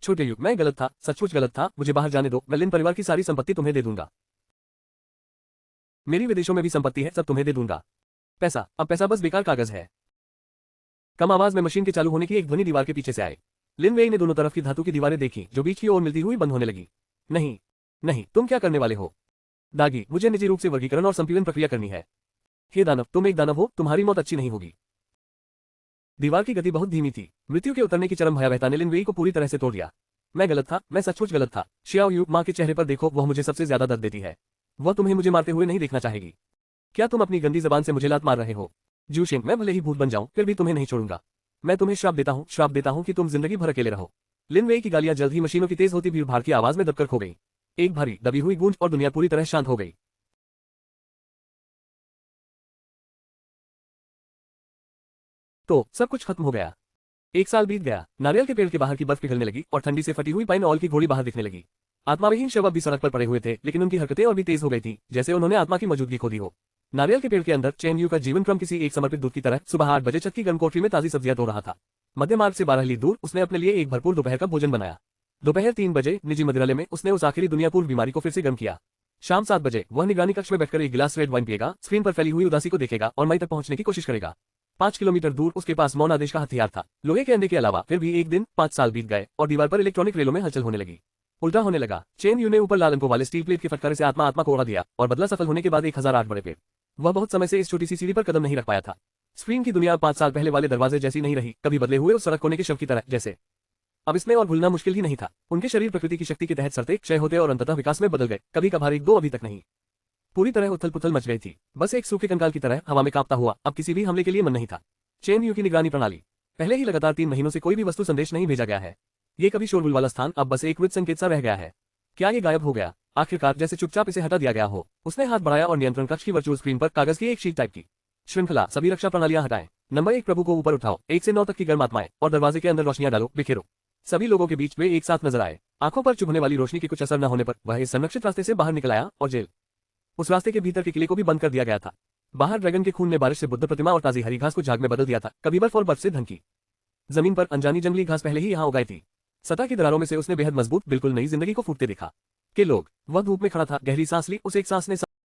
छोटे यू, मैं गलत था, सचमुच गलत था, मुझे बाहर जाने दो। मैं लिन परिवार की सारी संपत्ति तुम्हें दे दूंगा। मेरी विदेशों में भी संपत्ति है, सब तुम्हें दे दूंगा। पैसा? अब पैसा बस बेकार कागज है। कम आवाज में मशीन के चालू होने की एक ध्वनि दीवार के पीछे से आई। लिन वेई ने दोनों तरफ की धातु की दीवारें देखी, जो बीच की ओर मिलती हुई बंद होने लगी। नहीं, नहीं, तुम क्या करने वाले हो? दागी, मुझे निजी रूप से वर्गीकरण और संपीड़न प्रक्रिया करनी है। हे दानव, तुम एक दानव हो, तुम्हारी मौत अच्छी नहीं होगी। दीवार की गति बहुत धीमी थी। मृत्यु के उतरने की चरम भयावहता ने लिन वेई को पूरी तरह से तोड़ दिया। मैं गलत था, मैं सचमुच गलत था। शियाओ यू, माँ के चेहरे पर देखो, वह मुझे सबसे ज्यादा दर्द देती है। वह तुम्हें मुझे मारते हुए नहीं देखना चाहेगी। क्या तुम अपनी गंदी जबान से मुझे लात मार रहे हो? जूशिन, मैं भले ही भूत बन जाऊं, फिर भी तुम्हें नहीं छोड़ूंगा। मैं तुम्हें श्राप देता हूं कि तुम जिंदगी भर अकेले रहो। लिन वेई की गालियां जल्द ही मशीनों की तेज होती भीड़ भाड़ की आवाज में दबकर खो गई। एक भारी दबी हुई गूंज और दुनिया पूरी तरह शांत हो गई। तो सब कुछ खत्म हो गया। एक साल बीत गया। नारियल के पेड़ के बाहर की बर्फ पिघलने लगी और ठंडी से फटी हुई पाइन ऑयल की घोड़ी बाहर दिखने लगी। आत्माविहीन शव अब भी सड़क पर पड़े हुए थे, लेकिन उनकी हरकतें और भी तेज हो गई थी, जैसे उन्होंने आत्मा की मौजूदगी खो दी हो। नारियल के पेड़ के अंदर चेन यू का जीवन क्रम किसी एक समर्पित दूत की तरह सुबह 8 बजे छत की गर्म कोठरी में ताजी सब्जियां धो रहा था। मध्य मार्ग से 12 लील दूर उसने अपने लिए एक भरपूर दोपहर का भोजन बनाया। दोपहर 3 बजे निजी मदिरालय में उसने उस आखिरी दुनिया पूर्व बीमारी को फिर से गर्म किया। शाम 7 बजे वह निगरानी कक्ष में बैठकर एक गिलास रेड वाइन पिएगा, स्क्रीन पर फैली हुई उदासी को देखेगा और मई तक पहुंचने की कोशिश करेगा। 5 किलोमीटर दूर उसके पास मौन आदेश का हथियार था, लोहे के अंडे के अलावा। फिर भी एक दिन 5 साल बीत गए और दीवार पर इलेक्ट्रॉनिक रेलों में हलचल होने लगी। उल्टा होने लगा। चेन यू ने ऊपर लाल अंकों वाले स्टील प्लेट के फटकारे से आत्मा को उड़ा दिया और बदला सफल होने के बाद 1008 बड़े पेड़। वह बहुत समय से इस छोटी सी सीढ़ी पर कदम नहीं रख पाया था। स्क्रीन की दुनिया 5 साल पहले वाले दरवाजे जैसी नहीं रही, कभी बदले हुए उस सड़क कोने के शव की तरह जैसे। अब इसमें और भूलना मुश्किल ही नहीं था। उनके शरीर प्रकृति की शक्ति के तहत सड़ते, क्षय होते और अंततः विकास में बदल गए। कभी कभार एक दो, अभी तक नहीं। पूरी तरह उथल पुथल मच गई थी। बस एक सूखे कंकाल की तरह हवा में कांपता हुआ। अब किसी भी हमले के लिए मन नहीं था। चेन यू की निगरानी प्रणाली। पहले ही लगातार 3 महीनों से कोई भी वस्तु संदेश नहीं भेजा गया है। ये कभी शोरगुल वाला स्थान अब बस एक मृत संकेत सा रह गया है। क्या ये गायब हो गया? आखिरकार जैसे चुपचाप इसे हटा दिया गया हो। उसने हाथ बढ़ाया और नियंत्रण कक्ष की वर्चुअल स्क्रीन पर कागज की एक शीट टाइप की। श्रृंखला, सभी रक्षा प्रणालियां हटाएं। नंबर 1, प्रभु को ऊपर उठाओ, 1 से 9 तक की गर्म आत्माएं, और दरवाजे के अंदर रोशनियां डालो, बिखेरो। सभी लोगों के बीच वे एक साथ नजर आए। आंखों पर चुभने वाली रोशनी की कुछ असर न होने पर वह इस संरक्षित रास्ते से बाहर निकल आया और जेल। उस रास्ते के भीतर के किले को भी बंद कर दिया गया था। बाहर ड्रैगन के खून ने बारिश से बुद्ध प्रतिमा और ताजी हरी घास को झाग में बदल दिया था, कभी बर्फ और बर्फ से ढंकी। जमीन पर अनजानी जंगली घास पहले ही यहाँ उगाई थी। सतह की दरारों में से उसने बेहद मजबूत, बिल्कुल नई जिंदगी को फूटते देखा। के लोग। वह धूप में खड़ा था, गहरी सांस ली, उस एक सांस ने